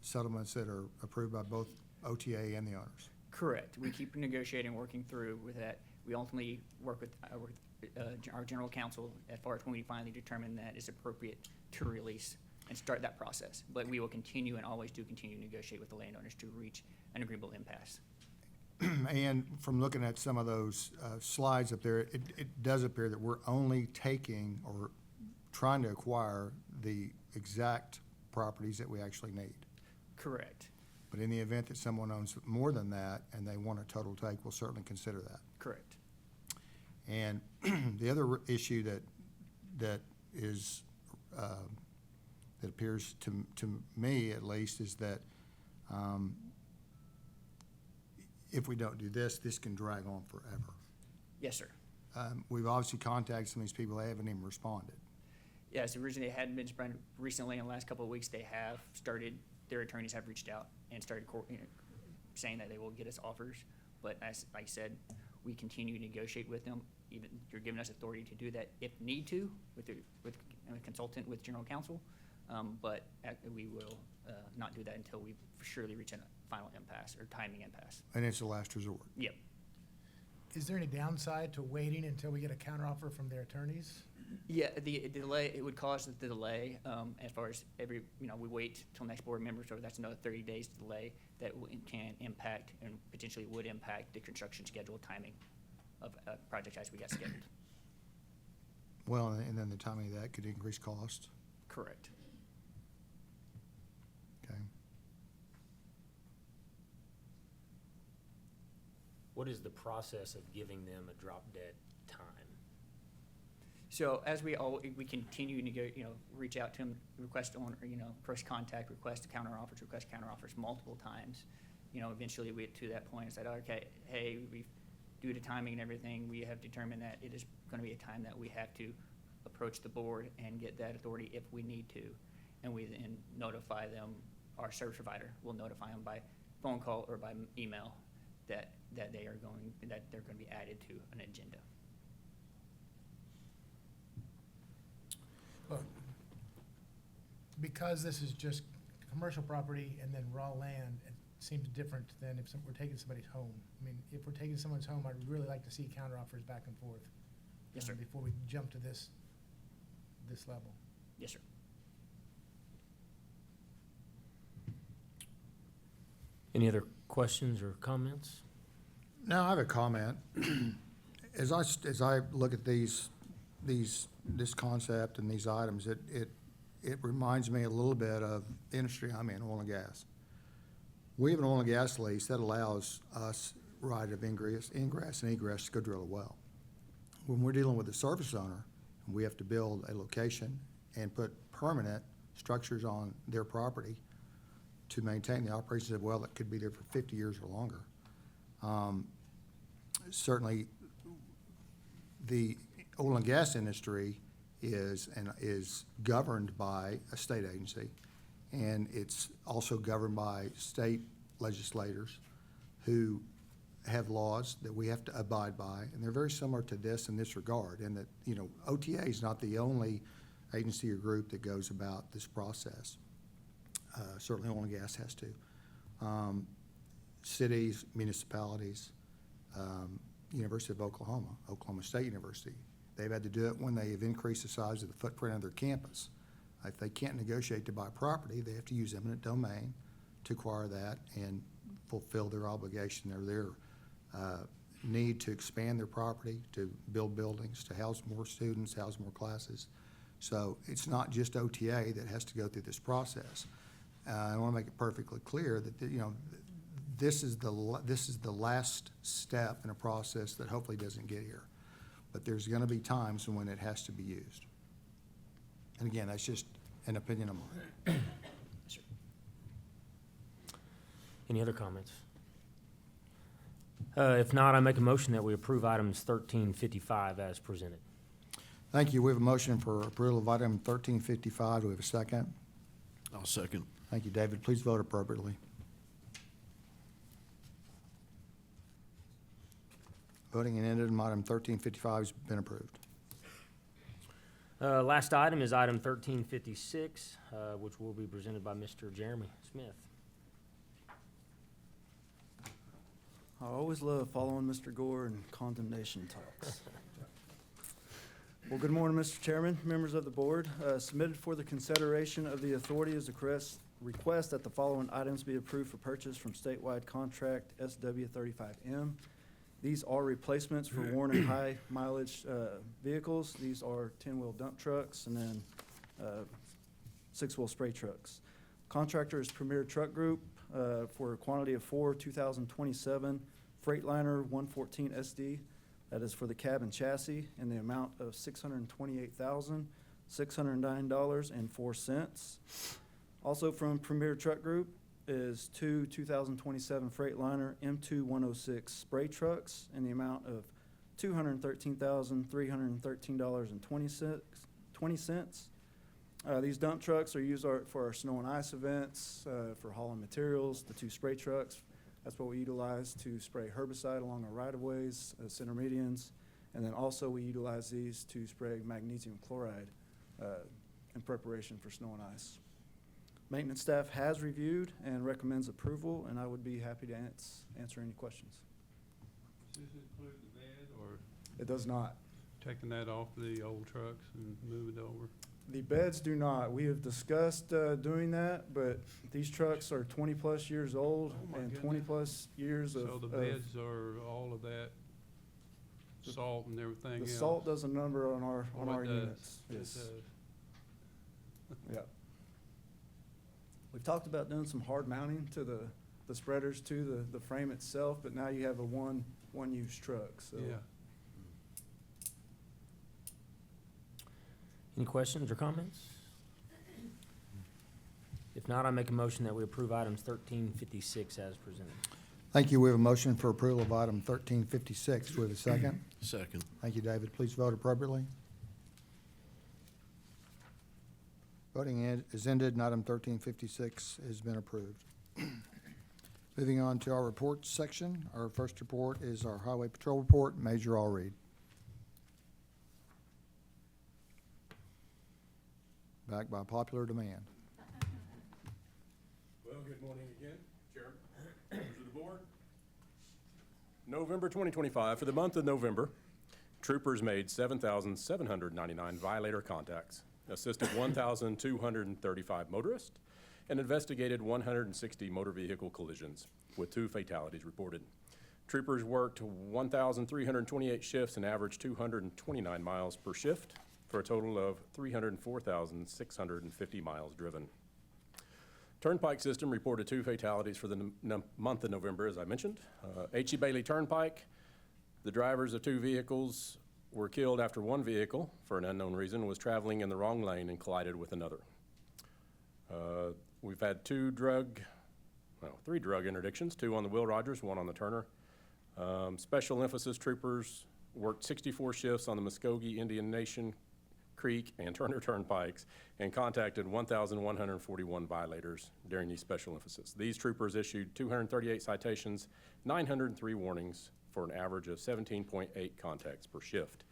settlements that are approved by both OTA and the owners. Correct. We keep negotiating, working through with that. We ultimately work with our general counsel as far as when we finally determine that it's appropriate to release and start that process. But we will continue and always do continue to negotiate with the landowners to reach an agreeable impasse. And from looking at some of those slides up there, it does appear that we're only taking or trying to acquire the exact properties that we actually need. Correct. But in the event that someone owns more than that and they want a total take, we'll certainly consider that. Correct. And the other issue that is, that appears to me at least, is that if we don't do this, this can drag on forever. Yes, sir. We've obviously contacted some of these people, they haven't even responded. Yes, originally it hadn't been spread. Recently, in the last couple of weeks, they have started, their attorneys have reached out and started saying that they will get us offers. But as I said, we continue to negotiate with them. Even you're giving us authority to do that if need to with a consultant with general counsel. But we will not do that until we surely reach a final impasse or timing impasse. And it's a last resort. Yep. Is there any downside to waiting until we get a counteroffer from their attorneys? Yeah, the delay, it would cause the delay, as far as we wait till next board member, so that's another 30 days delay that can impact and potentially would impact the construction schedule timing of projects as we got scheduled. Well, and then the timing of that could increase cost. Correct. Okay. What is the process of giving them a drop dead time? So as we continue to reach out to them, request on, first contact, request counteroffers multiple times. Eventually we get to that point and said, okay, hey, due to timing and everything, we have determined that it is going to be a time that we have to approach the board and get that authority if we need to. And we then notify them, our service provider will notify them by phone call or by email that they're going to be added to an agenda. Look, because this is just commercial property and then raw land, it seems different than if we're taking somebody's home. I mean, if we're taking someone's home, I'd really like to see counteroffers back and forth. Yes, sir. Before we jump to this level. Yes, sir. Any other questions or comments? Now, I have a comment. As I look at this concept and these items, it reminds me a little bit of the industry I'm in, oil and gas. We have an oil and gas lease that allows us right of ingress and egress to go drill a well. When we're dealing with the service owner, we have to build a location and put permanent structures on their property to maintain the operations of a well that could be there for 50 years or longer. Certainly, the oil and gas industry is governed by a state agency, and it's also governed by state legislators who have laws that we have to abide by, and they're very similar to this in this regard, and that, you know, OTA is not the only agency or group that goes about this process. Certainly oil and gas has to. Cities, municipalities, University of Oklahoma, Oklahoma State University, they've had to do it when they have increased the size of the footprint of their campus. If they can't negotiate to buy property, they have to use eminent domain to acquire that and fulfill their obligation or their need to expand their property, to build buildings, to house more students, house more classes. So it's not just OTA that has to go through this process. I want to make it perfectly clear that, you know, this is the last step in a process that hopefully doesn't get here. But there's going to be times when it has to be used. And again, that's just an opinion of mine. Any other comments? If not, I make a motion that we approve items 1355 as presented. Thank you. We have a motion for approval of item 1355. Do we have a second? I'll second. Thank you, David. Please vote appropriately. Voting and ended. Item 1355 has been approved. Last item is item 1356, which will be presented by Mr. Jeremy Smith. I always love following Mr. Gore in condemnation talks. Well, good morning, Mr. Chairman, members of the board. Submitted for the consideration of the authority is a request that the following items be approved for purchase from statewide contract SW35M. These are replacements for worn and high mileage vehicles. These are 10-wheel dump trucks and then 6-wheel spray trucks. Contractor is Premier Truck Group for a quantity of 4 2027 Freightliner 114 SD. That is for the cab and chassis in the amount of $628,609.04. Also from Premier Truck Group is 2 2027 Freightliner M2 106 spray trucks in the amount of $213,313.20. These dump trucks are used for our snow and ice events, for hauling materials. The 2 spray trucks, that's what we utilize to spray herbicide along our right-of-ways, center medians. And then also we utilize these to spray magnesium chloride in preparation for snow and ice. Maintenance staff has reviewed and recommends approval, and I would be happy to answer any questions. Does this include the bed or It does not. taking that off the old trucks and moving it over? The beds do not. We have discussed doing that, but these trucks are 20-plus years old Oh, my and goodness. 20-plus years of... So the beds are all of that salt and everything The else? salt does a number on our Oh, it does. units. It Yes. does. Yeah. We've talked about doing some hard mounting to the spreaders to the frame itself, but now you have a one-use truck, so. Yeah. Any questions or comments? If not, I make a motion that we approve items 1356 as presented. Thank you. We have a motion for approval of item 1356. Do we have a second? Second. Thank you, David. Please vote appropriately. Voting is ended, and item 1356 has been approved. Moving on to our reports section. Our first report is our Highway Patrol report. Major Allreed. Back by popular demand. Well, good morning again, Chairman, members of the board. November 2025, for the month of November, troopers made 7,799 violator contacts, assisted 1,235 motorists, and investigated 160 motor vehicle collisions, with 2 fatalities reported. Troopers worked 1,328 shifts and averaged 229 miles per shift, for a total of 304,650 miles driven. Turnpike system reported 2 fatalities for the month of November, as I mentioned. H.E. Bailey Turnpike, the drivers of 2 vehicles were killed after one vehicle, for an unknown reason, was traveling in the wrong lane and collided with another. We've had 3 drug interdictions, 2 on the Will Rogers, 1 on the Turner. Special emphasis troopers worked 64 shifts on the Muskogee Indian Nation Creek, and Turner Turnpikes and contacted 1,141 violators during these special emphasis. These troopers issued 238 citations, 903 warnings, for an average of 17.8 contacts per shift.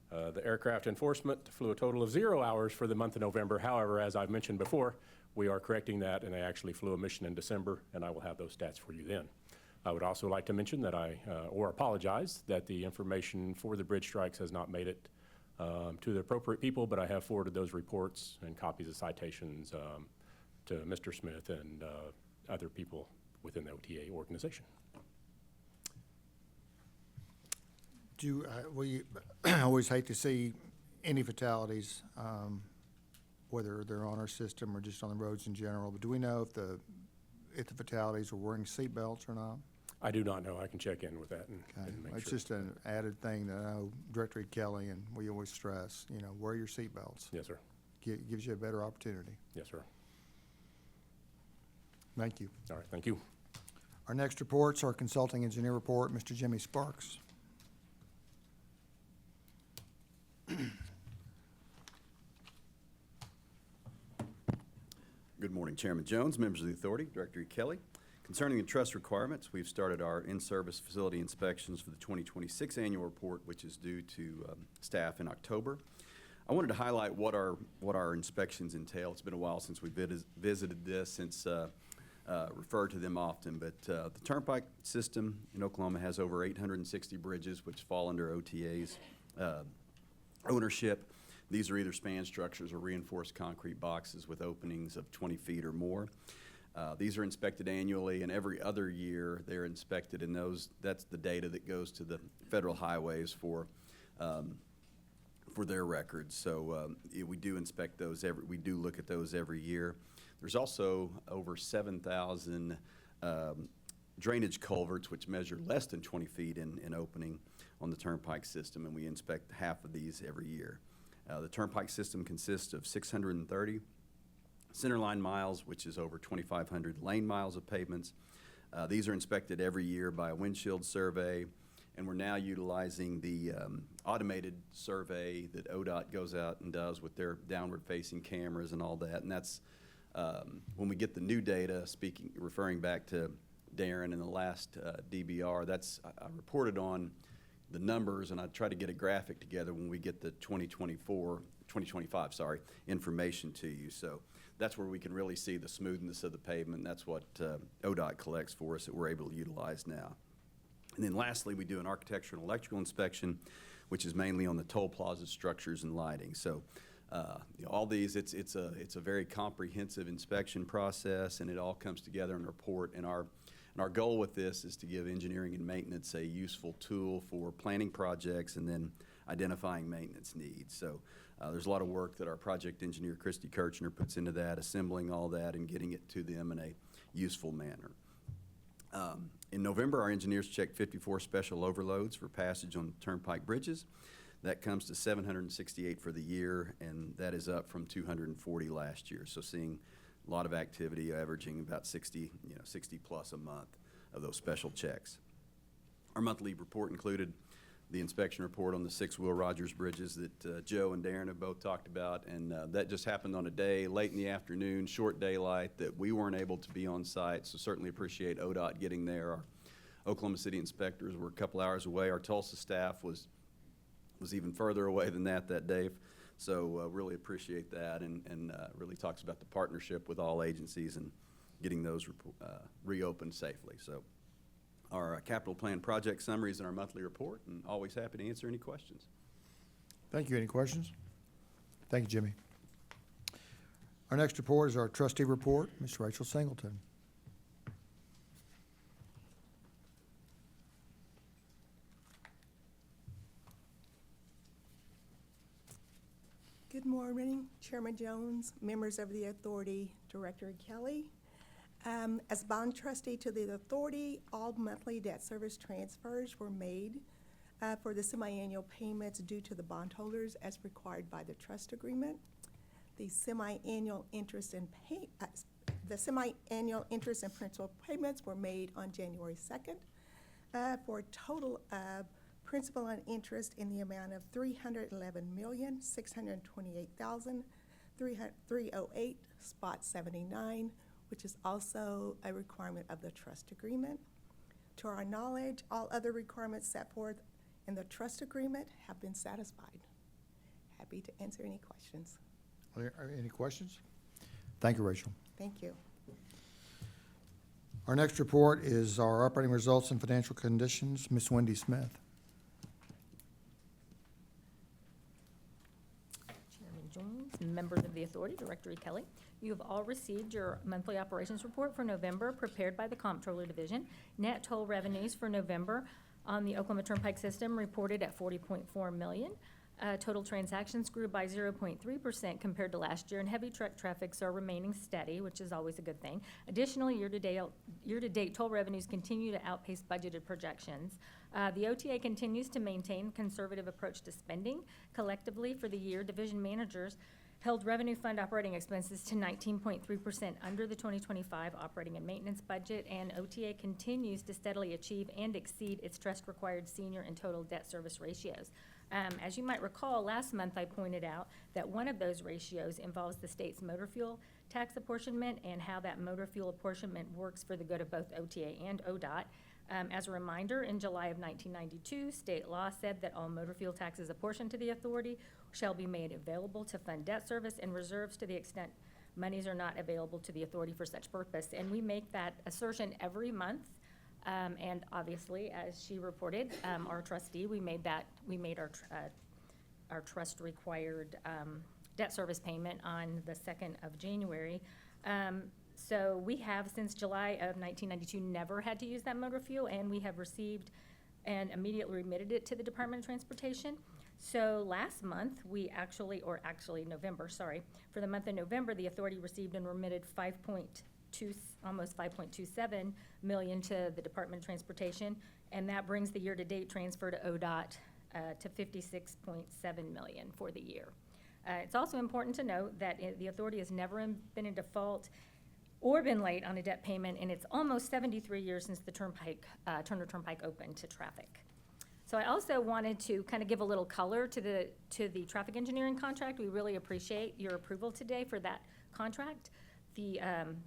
The aircraft enforcement flew a total of 0 hours for the month of November. However, as I've mentioned before, we are correcting that, and they actually flew a mission in December, and I will have those stats for you then. I would also like to mention that or apologize that the information for the bridge strikes has not made it to the appropriate people, but I have forwarded those reports and copies of citations to Mr. Smith and other people within the OTA organization. We always hate to see any fatalities, whether they're on our system or just on the roads in general, but do we know if the fatalities were wearing seatbelts or not? I do not know. I can check in with that and make It's sure. just an added thing that I know Director Kelly and we always stress, wear your seatbelts. Yes, sir. Gives you a better opportunity. Yes, sir. Thank you. All right, thank you. Our next report's our consulting engineer report, Mr. Jimmy Sparks. Good morning, Chairman Jones, members of the authority, Director Kelly. Concerning the trust requirements, we've started our in-service facility inspections for the 2026 annual report, which is due to staff in October. I wanted to highlight what our inspections entail. It's been a while since we visited this, since referred to them often, but the Turnpike system in Oklahoma has over 860 bridges, which fall under OTA's ownership. These are either span structures or reinforced concrete boxes with openings of 20 feet or more. These are inspected annually, and every other year they're inspected, and that's the data that goes to the federal highways for their records. So we do inspect those we do look at those every year. There's also over 7,000 drainage culverts, which measure less than 20 feet in opening on the Turnpike system, and we inspect half of these every year. The Turnpike system consists of 630 centerline miles, which is over 2,500 lane miles of pavements. These are inspected every year by a windshield survey, and we're now utilizing the automated survey that ODOT goes out and does with their downward-facing cameras and all that. And that's when we get the new data, referring back to Darren in the last DBR, I reported on the numbers, and I try to get a graphic together when we get the 2025 information to you. So that's where we can really see the smoothness of the pavement. That's what ODOT collects for us that we're able to utilize now. And then lastly, we do an architectural and electrical inspection, which is mainly on the toll plaza structures and lighting. So all these, it's a very comprehensive inspection process, and it all comes together in a report. And our goal with this is to give engineering and maintenance a useful tool for planning projects and then identifying maintenance needs. So there's a lot of work that our project engineer, Christy Kirchner, puts into that, assembling all that and getting it to them in a useful manner. In November, our engineers checked 54 special overloads for passage on Turnpike bridges. That comes to 768 for the year, and that is up from 240 last year. So seeing a lot of activity, averaging about 60 plus a month of those special checks. Our monthly report included the inspection report on the 6 Will Rogers bridges that Joe and Darren have both talked about, and that just happened on a day late in the afternoon, short daylight, that we weren't able to be on site, so certainly appreciate ODOT getting there. Our Oklahoma City inspectors were a couple hours away. Our Tulsa staff was even further away than that day. So really appreciate that, and really talks about the partnership with all agencies and getting those reopened safely. So our capital plan project summaries in our monthly report, and always happy to answer any questions. Thank you. Any questions? Thank you, Jimmy. Our next report is our trustee report, Ms. Rachel Singleton. Good morning, Chairman Jones, members of the authority, Director Kelly. As bond trustee to the authority, all monthly debt service transfers were made for the semi-annual payments due to the bondholders as required by the trust agreement. The semi-annual interest and principal payments were made on January 2nd for a total of principal and interest in the amount of $311,628,308.79, which is also a requirement of the trust agreement. To our knowledge, all other requirements set forth in the trust agreement have been satisfied. Happy to answer any questions. Are there any questions? Thank you, Rachel. Thank you. Our next report is our operating results and financial conditions. Ms. Wendy Smith. Chairman Jones, members of the authority, Director E. Kelly, you have all received your monthly operations report for November prepared by the Comptroller Division. Net toll revenues for November on the Oklahoma Turnpike system reported at $40.4 million. Total transactions grew by 0.3% compared to last year, and heavy truck traffics are remaining steady, which is always a good thing. Additionally, year-to-date toll revenues continue to outpace budgeted projections. The OTA continues to maintain a conservative approach to spending. Collectively, for the year, division managers held revenue fund operating expenses to 19.3% under the 2025 operating and maintenance budget, and OTA continues to steadily achieve and exceed its trust-required senior and total debt service ratios. As you might recall, last month I pointed out that one of those ratios involves the state's motor fuel tax apportionment and how that motor fuel apportionment works for the good of both OTA and ODOT. As a reminder, in July of 1992, state law said that all motor fuel taxes apportioned to the authority shall be made available to fund debt service and reserves to the extent monies are not available to the authority for such purpose. And we make that assertion every month. And obviously, as she reported, our trustee, we made our trust required debt service payment on the 2nd of January. So we have, since July of 1992, never had to use that motor fuel, and we have received and immediately remitted it to the Department of Transportation. So last month, November, for the month of November, the authority received and remitted almost $5.27 million to the Department of Transportation, and that brings the year-to-date transfer to ODOT to $56.7 million for the year. It's also important to note that the authority has never been in default or been late on a debt payment in its almost 73 years since the Turner Turnpike opened to traffic. So I also wanted to kind of give a little color to the traffic engineering contract. We really appreciate your approval today for that contract.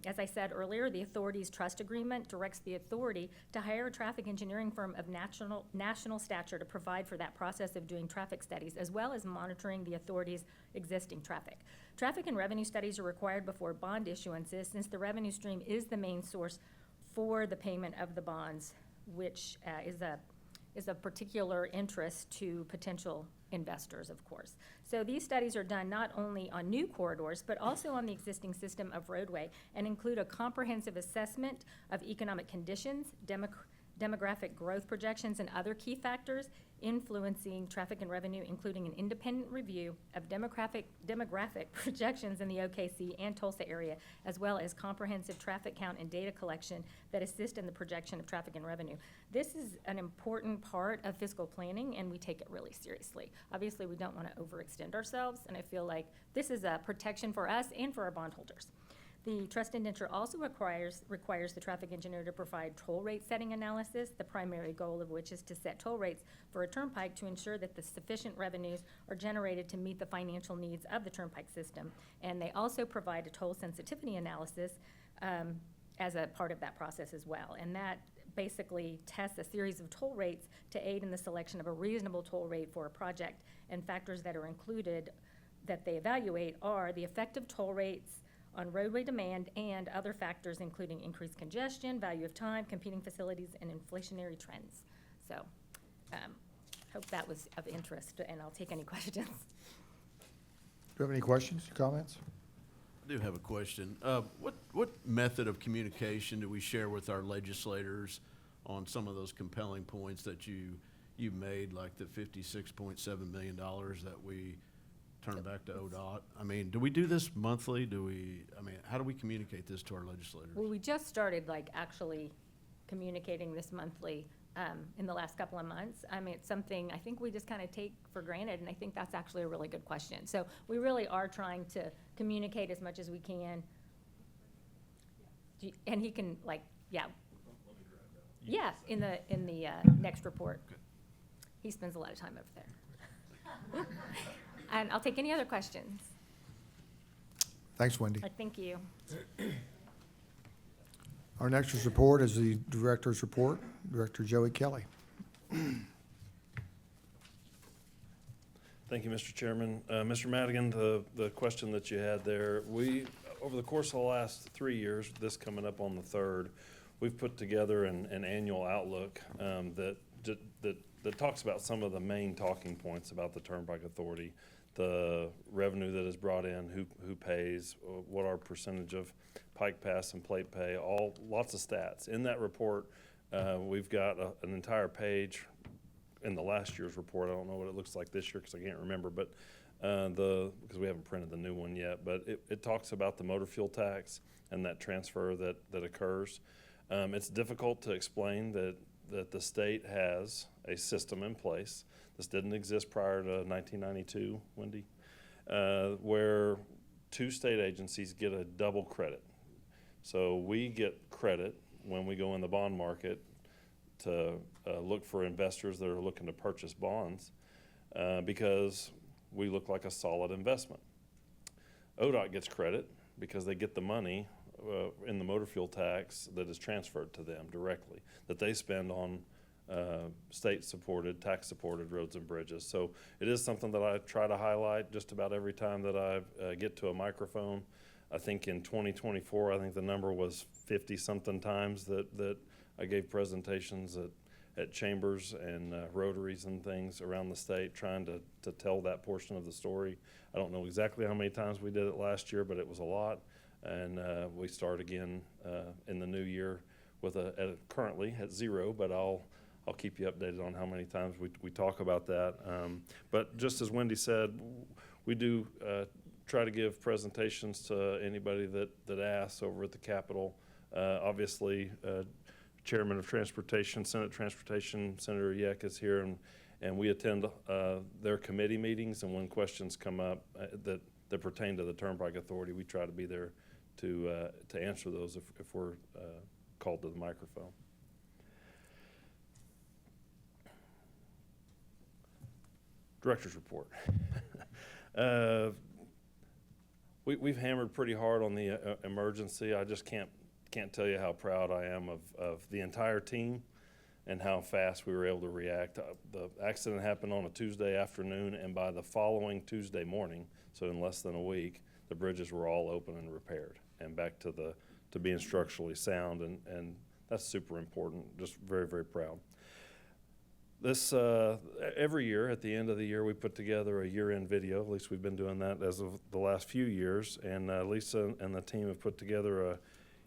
As I said earlier, the authority's trust agreement directs the authority to hire a traffic engineering firm of national stature to provide for that process of doing traffic studies, as well as monitoring the authority's existing traffic. Traffic and revenue studies are required before bond issuances, since the revenue stream is the main source for the payment of the bonds, which is of particular interest to potential investors, of course. So these studies are done not only on new corridors, but also on the existing system of roadway, and include a comprehensive assessment of economic conditions, demographic growth projections, and other key factors influencing traffic and revenue, including an independent review of demographic projections in the OKC and Tulsa area, as well as comprehensive traffic count and data collection that assist in the projection of traffic and revenue. This is an important part of fiscal planning, and we take it really seriously. Obviously, we don't want to overextend ourselves, and I feel like this is a protection for us and for our bondholders. The trust indenture also requires the traffic engineer to provide toll rate setting analysis, the primary goal of which is to set toll rates for a turnpike to ensure that the sufficient revenues are generated to meet the financial needs of the turnpike system. And they also provide a toll sensitivity analysis as a part of that process as well. And that basically tests a series of toll rates to aid in the selection of a reasonable toll rate for a project. And factors that are included that they evaluate are the effective toll rates on roadway demand and other factors including increased congestion, value of time, competing facilities, and inflationary trends. So hope that was of interest, and I'll take any questions. Do you have any questions, comments? I do have a question. What method of communication do we share with our legislators on some of those compelling points that you made, like the $56.7 million that we turn back to ODOT? I mean, do we do this monthly? How do we communicate this to our legislators? Well, we just started actually communicating this monthly in the last couple of months. I mean, it's something I think we just kind of take for granted, and I think that's actually a really good question. So we really are trying to communicate as much as we can. And he can in the next report. Okay. He spends a lot of time over there. And I'll take any other questions. Thanks, Wendy. Thank you. Our next report is the Director's Report, Director Joey Kelly. Thank you, Mr. Chairman. Mr. Madigan, the question that you had there, over the course of the last 3 years, this coming up on the third, we've put together an annual outlook that talks about some of the main talking points about the Turnpike Authority, the revenue that is brought in, who pays, what our percentage of Pike Pass and plate pay, lots of stats. In that report, we've got an entire page in the last year's report. I don't know what it looks like this year because I can't remember, but because we haven't printed the new one yet, but it talks about the motor fuel tax and that transfer that occurs. It's difficult to explain that the state has a system in place. This didn't exist prior to 1992, Wendy, where two state agencies get a double credit. So we get credit when we go in the bond market to look for investors that are looking to purchase bonds because we look like a solid investment. ODOT gets credit because they get the money in the motor fuel tax that is transferred to them directly, that they spend on state-supported, tax-supported roads and bridges. So it is something that I try to highlight just about every time that I get to a microphone. I think in 2024, I think the number was 50-something times that I gave presentations at chambers and rotaries and things around the state trying to tell that portion of the story. I don't know exactly how many times we did it last year, but it was a lot. And we start again in the new year with currently at 0, but I'll keep you updated on how many times we talk about that. But just as Wendy said, we do try to give presentations to anybody that asks over at the Capitol. Obviously, Chairman of Transportation, Senate Transportation, Senator Yeck is here, and we attend their committee meetings, and when questions come up that pertain to the Turnpike Authority, we try to be there to answer those if we're called to the microphone. Director's Report. We've hammered pretty hard on the emergency. I just can't tell you how proud I am of the entire team and how fast we were able to react. The accident happened on a Tuesday afternoon, and by the following Tuesday morning, so in less than a week, the bridges were all open and repaired and back to being structurally sound, and that's super important. Just very, very proud. This every year at the end of the year we put together a year-end video. At least we've been doing that as of the last few years, and Lisa and the team have put together a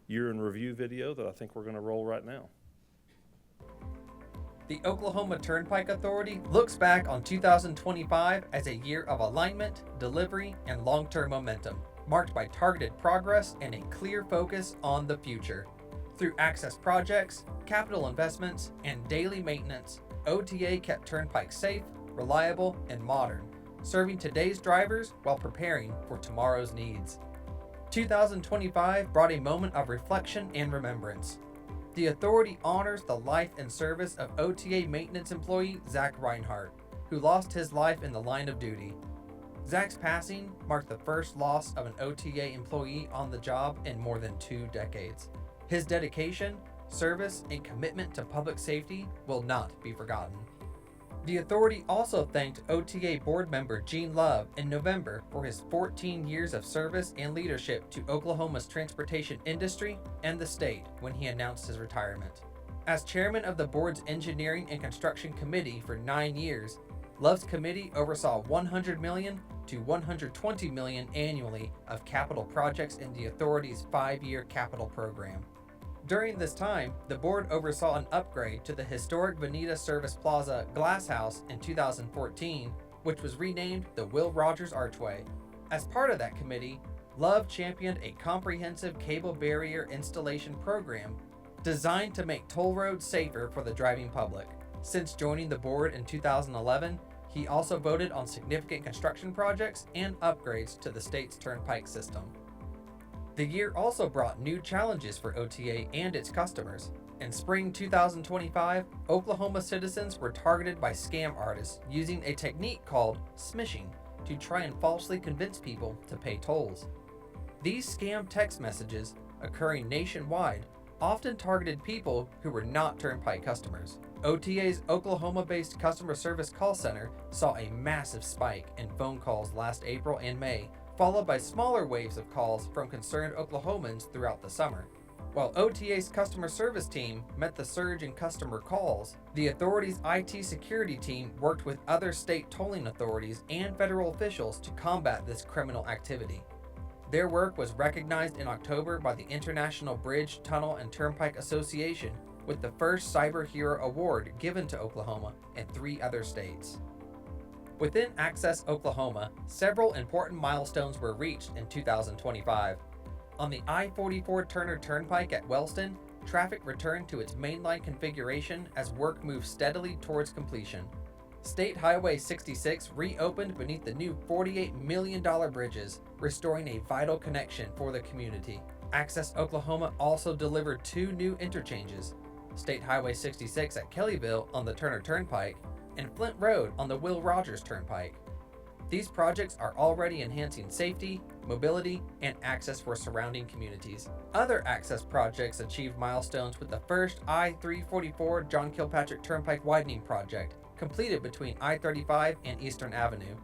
year-in review video that I think we're going to roll right now. The Oklahoma Turnpike Authority looks back on 2025 as a year of alignment, delivery, and long-term momentum, marked by targeted progress and a clear focus on the future. Through access projects, capital investments, and daily maintenance, OTA kept Turnpike safe, reliable, and modern, serving today's drivers while preparing for tomorrow's needs. 2025 brought a moment of reflection and remembrance. The Authority honors the life and service of OTA maintenance employee Zach Reinhardt, who lost his life in the line of duty. Zach's passing marked the first loss of an OTA employee on the job in more than 2 decades. His dedication, service, and commitment to public safety will not be forgotten. The Authority also thanked OTA Board member Gene Love in November for his 14 years of service and leadership to Oklahoma's transportation industry and the state when he announced his retirement. As chairman of the board's Engineering and Construction Committee for 9 years, Love's committee oversaw $100 million to $120 million annually of capital projects in the Authority's 5-year capital program. During this time, the board oversaw an upgrade to the historic Veneta Service Plaza Glass House in 2014, which was renamed the Will Rogers Archway. As part of that committee, Love championed a comprehensive cable barrier installation program designed to make toll roads safer for the driving public. Since joining the board in 2011, he also voted on significant construction projects and upgrades to the state's turnpike system. The year also brought new challenges for OTA and its customers. In spring 2025, Oklahoma citizens were targeted by scam artists using a technique called smishing to try and falsely convince people to pay tolls. These scam text messages, occurring nationwide, often targeted people who were not Turnpike customers. OTA's Oklahoma-based customer service call center saw a massive spike in phone calls last April and May, followed by smaller waves of calls from concerned Oklahomans throughout the summer. While OTA's customer service team met the surge in customer calls, the authority's IT security team worked with other state tolling authorities and federal officials to combat this criminal activity. Their work was recognized in October by the International Bridge, Tunnel, and Turnpike Association with the first Cyber Hero Award given to Oklahoma and 3 other states. Within Access Oklahoma, several important milestones were reached in 2025. On the I-44 Turner Turnpike at Wellston, traffic returned to its mainline configuration as work moved steadily towards completion. State Highway 66 reopened beneath the new $48 million bridges, restoring a vital connection for the community. Access Oklahoma also delivered 2 new interchanges, State Highway 66 at Kellyville on the Turner Turnpike and Flint Road on the Will Rogers Turnpike. These projects are already enhancing safety, mobility, and access for surrounding communities. Other access projects achieved milestones with the first I-344 John Kilpatrick Turnpike widening project, completed between I-35 and Eastern Avenue.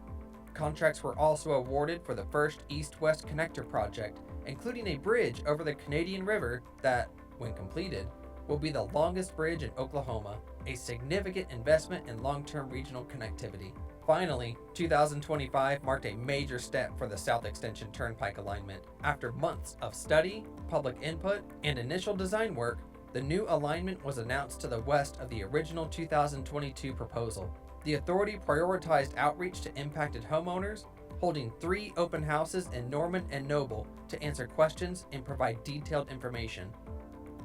Contracts were also awarded for the first East-West Connector project, including a bridge over the Canadian River that, when completed, will be the longest bridge in Oklahoma, a significant investment in long-term regional connectivity. Finally, 2025 marked a major step for the South Extension Turnpike alignment. After months of study, public input, and initial design work, the new alignment was announced to the west of the original 2022 proposal. The authority prioritized outreach to impacted homeowners, holding 3 open houses in Norman and Noble to answer questions and provide detailed information.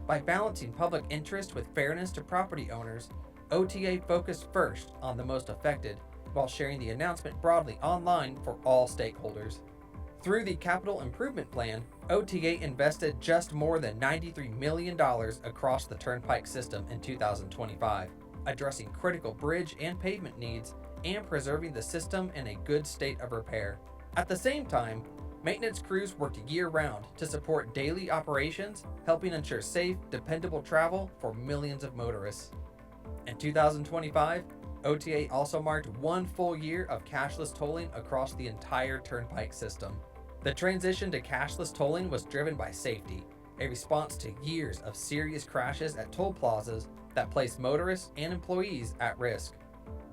By balancing public interest with fairness to property owners, OTA focused first on the most affected, while sharing the announcement broadly online for all stakeholders. Through the Capital Improvement Plan, OTA invested just more than $93 million across the Turnpike system in 2025, addressing critical bridge and pavement needs and preserving the system in a good state of repair. At the same time, maintenance crews worked year-round to support daily operations, helping ensure safe, dependable travel for millions of motorists. In 2025, OTA also marked 1 full year of cashless tolling across the entire Turnpike system. The transition to cashless tolling was driven by safety, a response to years of serious crashes at toll plazas that placed motorists and employees at risk.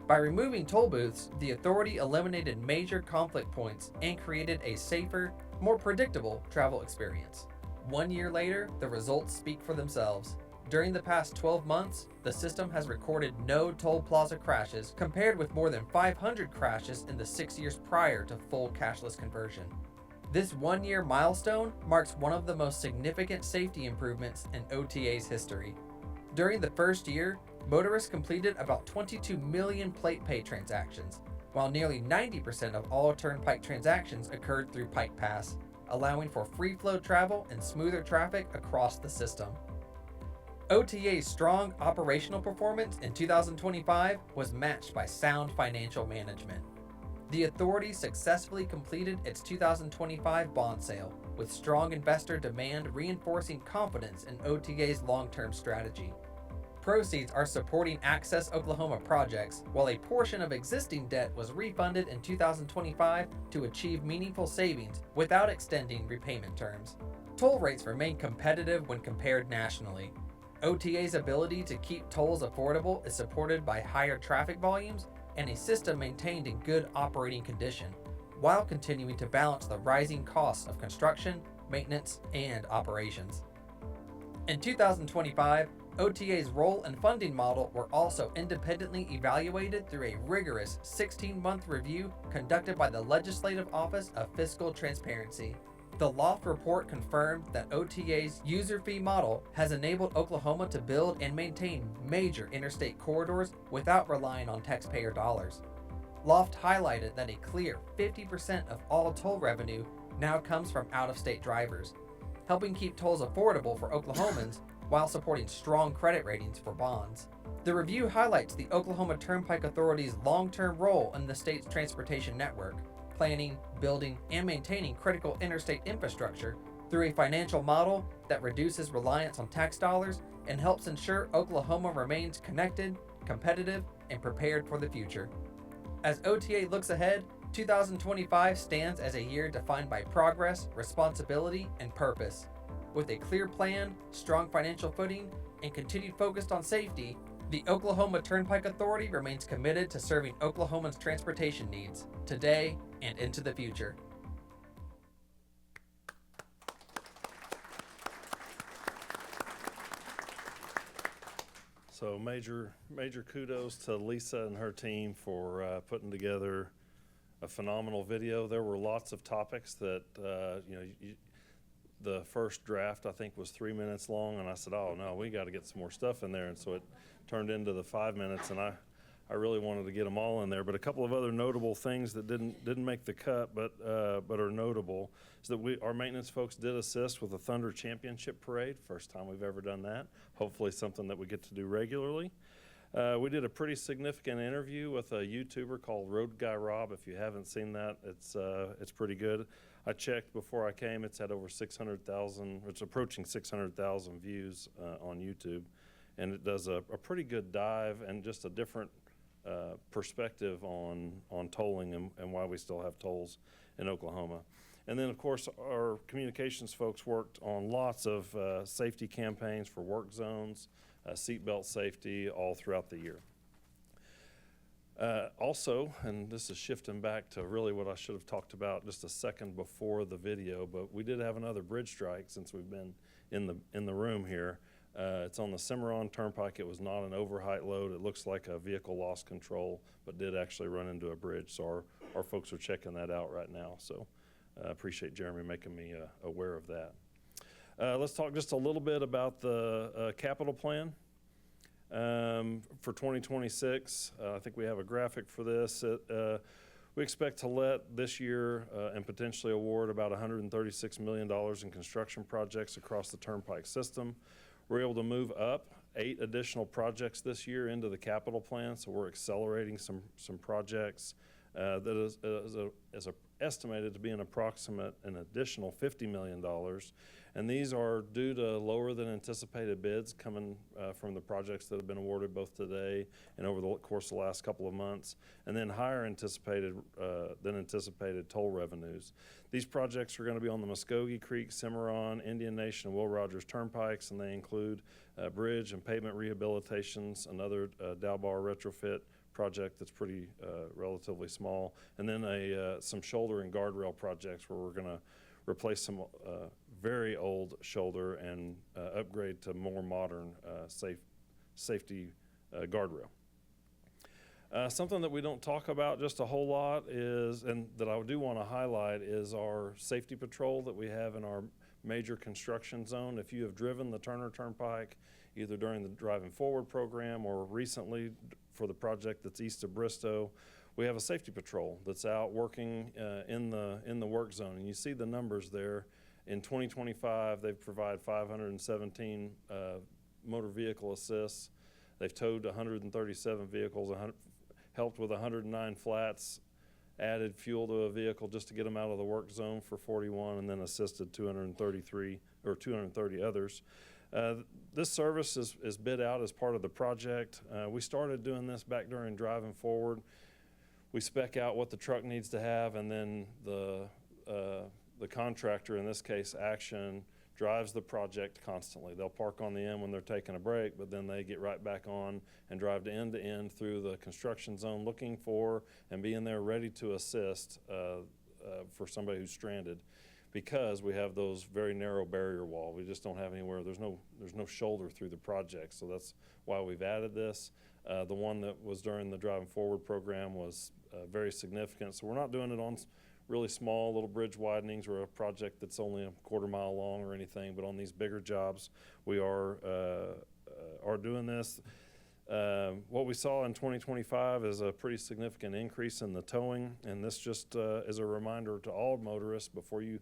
By removing toll booths, the authority eliminated major conflict points and created a safer, more predictable travel experience. 1 year later, the results speak for themselves. During the past 12 months, the system has recorded no toll plaza crashes compared with more than 500 crashes in the 6 years prior to full cashless conversion. This 1-year milestone marks one of the most significant safety improvements in OTA's history. During the first year, motorists completed about 22 million plate pay transactions, while nearly 90% of all Turnpike transactions occurred through Pike Pass, allowing for free-flow travel and smoother traffic across the system. OTA's strong operational performance in 2025 was matched by sound financial management. The authority successfully completed its 2025 bond sale, with strong investor demand reinforcing confidence in OTA's long-term strategy. Proceeds are supporting Access Oklahoma projects, while a portion of existing debt was refunded in 2025 to achieve meaningful savings without extending repayment terms. Toll rates remain competitive when compared nationally. OTA's ability to keep tolls affordable is supported by higher traffic volumes and a system maintained in good operating condition, while continuing to balance the rising costs of construction, maintenance, and operations. In 2025, OTA's role and funding model were also independently evaluated through a rigorous 16-month review conducted by the Legislative Office of Fiscal Transparency. The Loft report confirmed that OTA's user fee model has enabled Oklahoma to build and maintain major interstate corridors without relying on taxpayer dollars. Loft highlighted that a clear 50% of all toll revenue now comes from out-of-state drivers, helping keep tolls affordable for Oklahomans while supporting strong credit ratings for bonds. The review highlights the Oklahoma Turnpike Authority's long-term role in the state's transportation network, planning, building, and maintaining critical interstate infrastructure through a financial model that reduces reliance on tax dollars and helps ensure Oklahoma remains connected, competitive, and prepared for the future. As OTA looks ahead, 2025 stands as a year defined by progress, responsibility, and purpose. With a clear plan, strong financial footing, and continued focus on safety, the Oklahoma Turnpike Authority remains committed to serving Oklahomans' transportation needs today and into the future. So major kudos to Lisa and her team for putting together a phenomenal video. There were lots of topics that, the first draft, I think, was 3 minutes long, and I said, oh, no, we got to get some more stuff in there. And so it turned into the 5 minutes, and I really wanted to get them all in there. But a couple of other notable things that didn't make the cut, but are notable, is that our maintenance folks did assist with the Thunder Championship Parade. First time we've ever done that. Hopefully something that we get to do regularly. We did a pretty significant interview with a YouTuber called Road Guy Rob. If you haven't seen that, it's pretty good. I checked before I came. It's had over 600,000. It's approaching 600,000 views on YouTube, and it does a pretty good dive and just a different perspective on tolling and why we still have tolls in Oklahoma. And then, of course, our communications folks worked on lots of safety campaigns for work zones, seatbelt safety, all throughout the year. Also, and this is shifting back to really what I should have talked about just a second before the video, but we did have another bridge strike since we've been in the room here. It's on the Cimarron Turnpike. It was not an overheight load. It looks like a vehicle lost control, but did actually run into a bridge. So our folks are checking that out right now. So I appreciate Jeremy making me aware of that. Let's talk just a little bit about the capital plan for 2026. I think we have a graphic for this. We expect to let this year and potentially award about $136 million in construction projects across the Turnpike system. We're able to move up 8 additional projects this year into the capital plan, so we're accelerating some projects that is estimated to be an additional $50 million. And these are due to lower than anticipated bids coming from the projects that have been awarded both today and over the course of the last couple of months, and then higher than anticipated toll revenues. These projects are going to be on the Muskogee Creek, Cimarron, Indian Nation, and Will Rogers Turnpikes, and they include bridge and pavement rehabilitations, another Dalbar retrofit project that's pretty relatively small, and then some shoulder and guardrail projects where we're going to replace some very old shoulder and upgrade to more modern safety guardrail. Something that we don't talk about just a whole lot is, and that I do want to highlight, is our safety patrol that we have in our major construction zone. If you have driven the Turner Turnpike, either during the Driving Forward program or recently for the project that's east of Bristow, we have a safety patrol that's out working in the work zone. And you see the numbers there. In 2025, they've provided 517 motor vehicle assists. They've towed 137 vehicles, helped with 109 flats, added fuel to a vehicle just to get them out of the work zone for 41, and then assisted 230 others. This service is bid out as part of the project. We started doing this back during Driving Forward. We spec out what the truck needs to have, and then the contractor, in this case Action, drives the project constantly. They'll park on the end when they're taking a break, but then they get right back on and drive to end through the construction zone looking for and being there ready to assist for somebody who's stranded, because we have those very narrow barrier wall. We just don't have anywhere, there's no shoulder through the project, so that's why we've added this. The one that was during the Driving Forward program was very significant, so we're not doing it on really small little bridge widenings or a project that's only a quarter mile long or anything, but on these bigger jobs, we are doing this. What we saw in 2025 is a pretty significant increase in the towing, and this just is a reminder to all motorists before you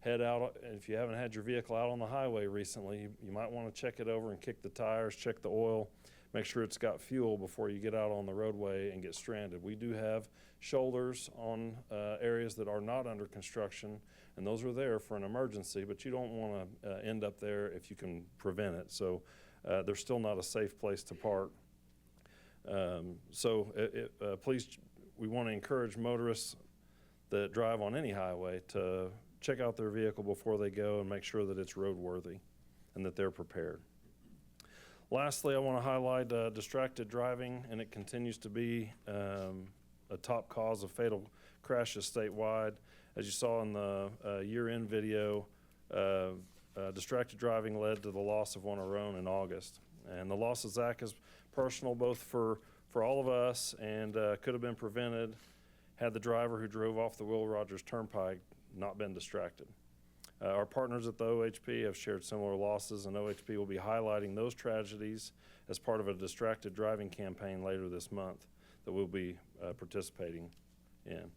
head out, if you haven't had your vehicle out on the highway recently, you might want to check it over and kick the tires, check the oil, make sure it's got fuel before you get out on the roadway and get stranded. We do have shoulders on areas that are not under construction, and those are there for an emergency, but you don't want to end up there if you can prevent it. So they're still not a safe place to park. Please, we want to encourage motorists that drive on any highway to check out their vehicle before they go and make sure that it's roadworthy and that they're prepared. Lastly, I want to highlight distracted driving, and it continues to be a top cause of fatal crashes statewide. As you saw in the year-end video, distracted driving led to the loss of one of our own in August. And the loss of Zach is personal both for all of us and could have been prevented had the driver who drove off the Will Rogers Turnpike not been distracted. Our partners at the OHP have shared similar losses, and OHP will be highlighting those tragedies as part of a distracted driving campaign later this month that we'll be participating in.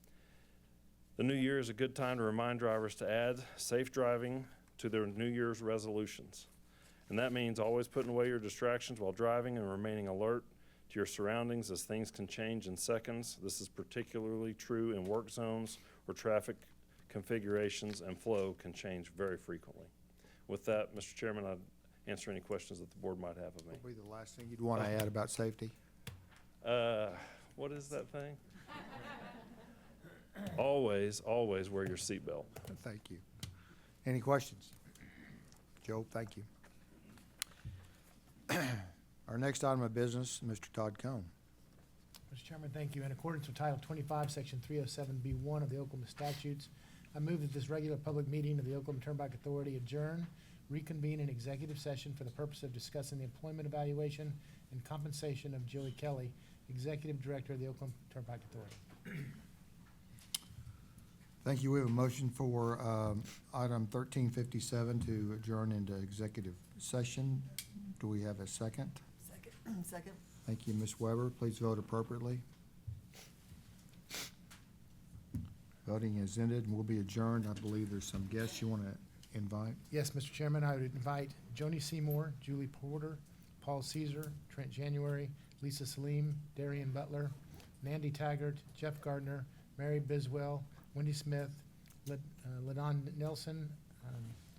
The new year is a good time to remind drivers to add safe driving to their New Year's resolutions. And that means always putting away your distractions while driving and remaining alert to your surroundings as things can change in seconds. This is particularly true in work zones where traffic configurations and flow can change very frequently. With that, Mr. Chairman, I'd answer any questions that the board might have of me. What would be the last thing you'd want to add about safety? What is that thing? Always wear your seatbelt. Thank you. Any questions? Joe, thank you. Our next item of business, Mr. Todd Cone. Mr. Chairman, thank you. In accordance with Title 25, Section 307B1 of the Oklahoma statutes, I move that this regular public meeting of the Oklahoma Turnpike Authority adjourn, reconvene in executive session for the purpose of discussing the employment evaluation and compensation of Joey Kelly, Executive Director of the Oklahoma Turnpike Authority. Thank you. We have a motion for item 1357 to adjourn into executive session. Do we have a second? Second. Thank you, Ms. Weber. Please vote appropriately. Voting is ended and will be adjourned. I believe there's some guests you want to invite. Yes, Mr. Chairman, I would invite Joni Seymour, Julie Porter, Paul Caesar, Trent January, Lisa Salim, Darian Butler, Nandy Taggart, Jeff Gardner, Mary Biswell, Wendy Smith, Ladon Nelson,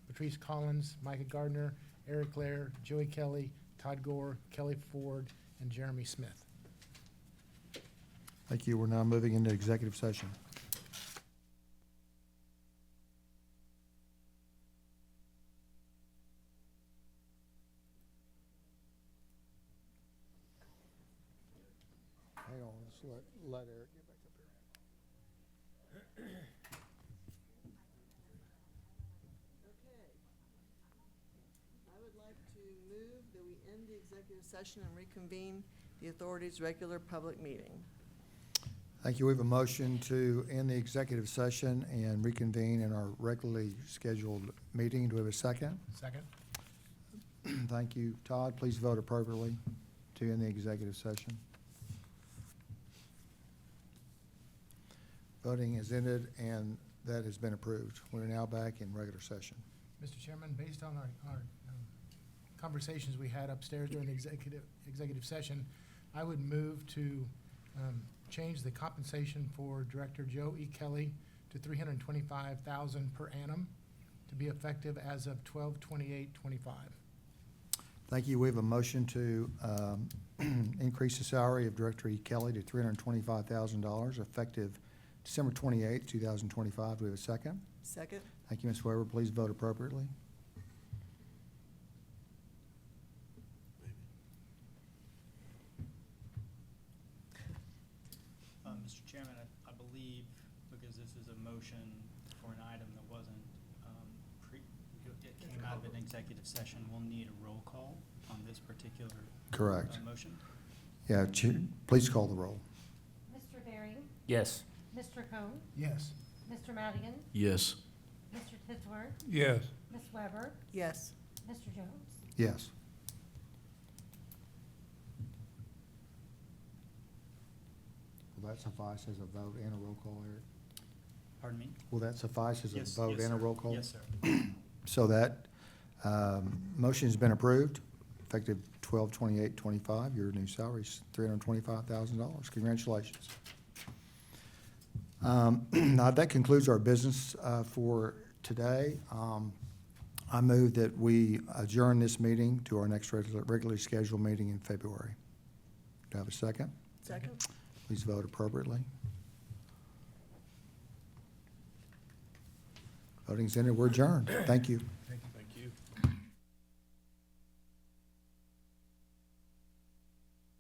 Patrice Collins, Micah Gardner, Eric Lair, Joey Kelly, Todd Gore, Kelly Ford, and Jeremy Smith. Thank you. We're now moving into executive session. Hang on, let's let Eric get back up here. Okay. I would like to move that we end the executive session and reconvene the authority's regular public meeting. Thank you. We have a motion to end the executive session and reconvene in our regularly scheduled meeting. Do we have a second? Second. Thank you. Todd, please vote appropriately to end the executive session. Voting is ended and that has been approved. We're now back in regular session. Mr. Chairman, based on our conversations we had upstairs during the executive session, I would move to change the compensation for Director Joe E. Kelly to $325,000 per annum to be effective as of 12/28/25. Thank you. We have a motion to increase the salary of Director E. Kelly to $325,000 effective December 28, 2025. Do we have a second? Second. Thank you, Ms. Weber. Please vote appropriately. Mr. Chairman, I believe, because this is a motion for an item that wasn't, it came out of an executive session, we'll need a roll call on this particular Correct. Motion. Yeah, please call the roll. Mr. Berry? Yes. Mr. Cone? Yes. Mr. Madigan? Yes. Mr. Titsworth? Yes. Ms. Weber? Yes. Mr. Jones? Yes. Will that suffice as a vote and a roll call, Eric? Pardon me? Will that suffice as a Yes, vote yes, and a sir. roll call? Yes, sir. So that motion has been approved, effective 12/28/25. Your new salary is $325,000. Congratulations. Now, that concludes our business for today. I move that we adjourn this meeting to our next regularly scheduled meeting in February. Do I have a second? Second? Please vote appropriately. Voting's ended. We're adjourned. Thank you.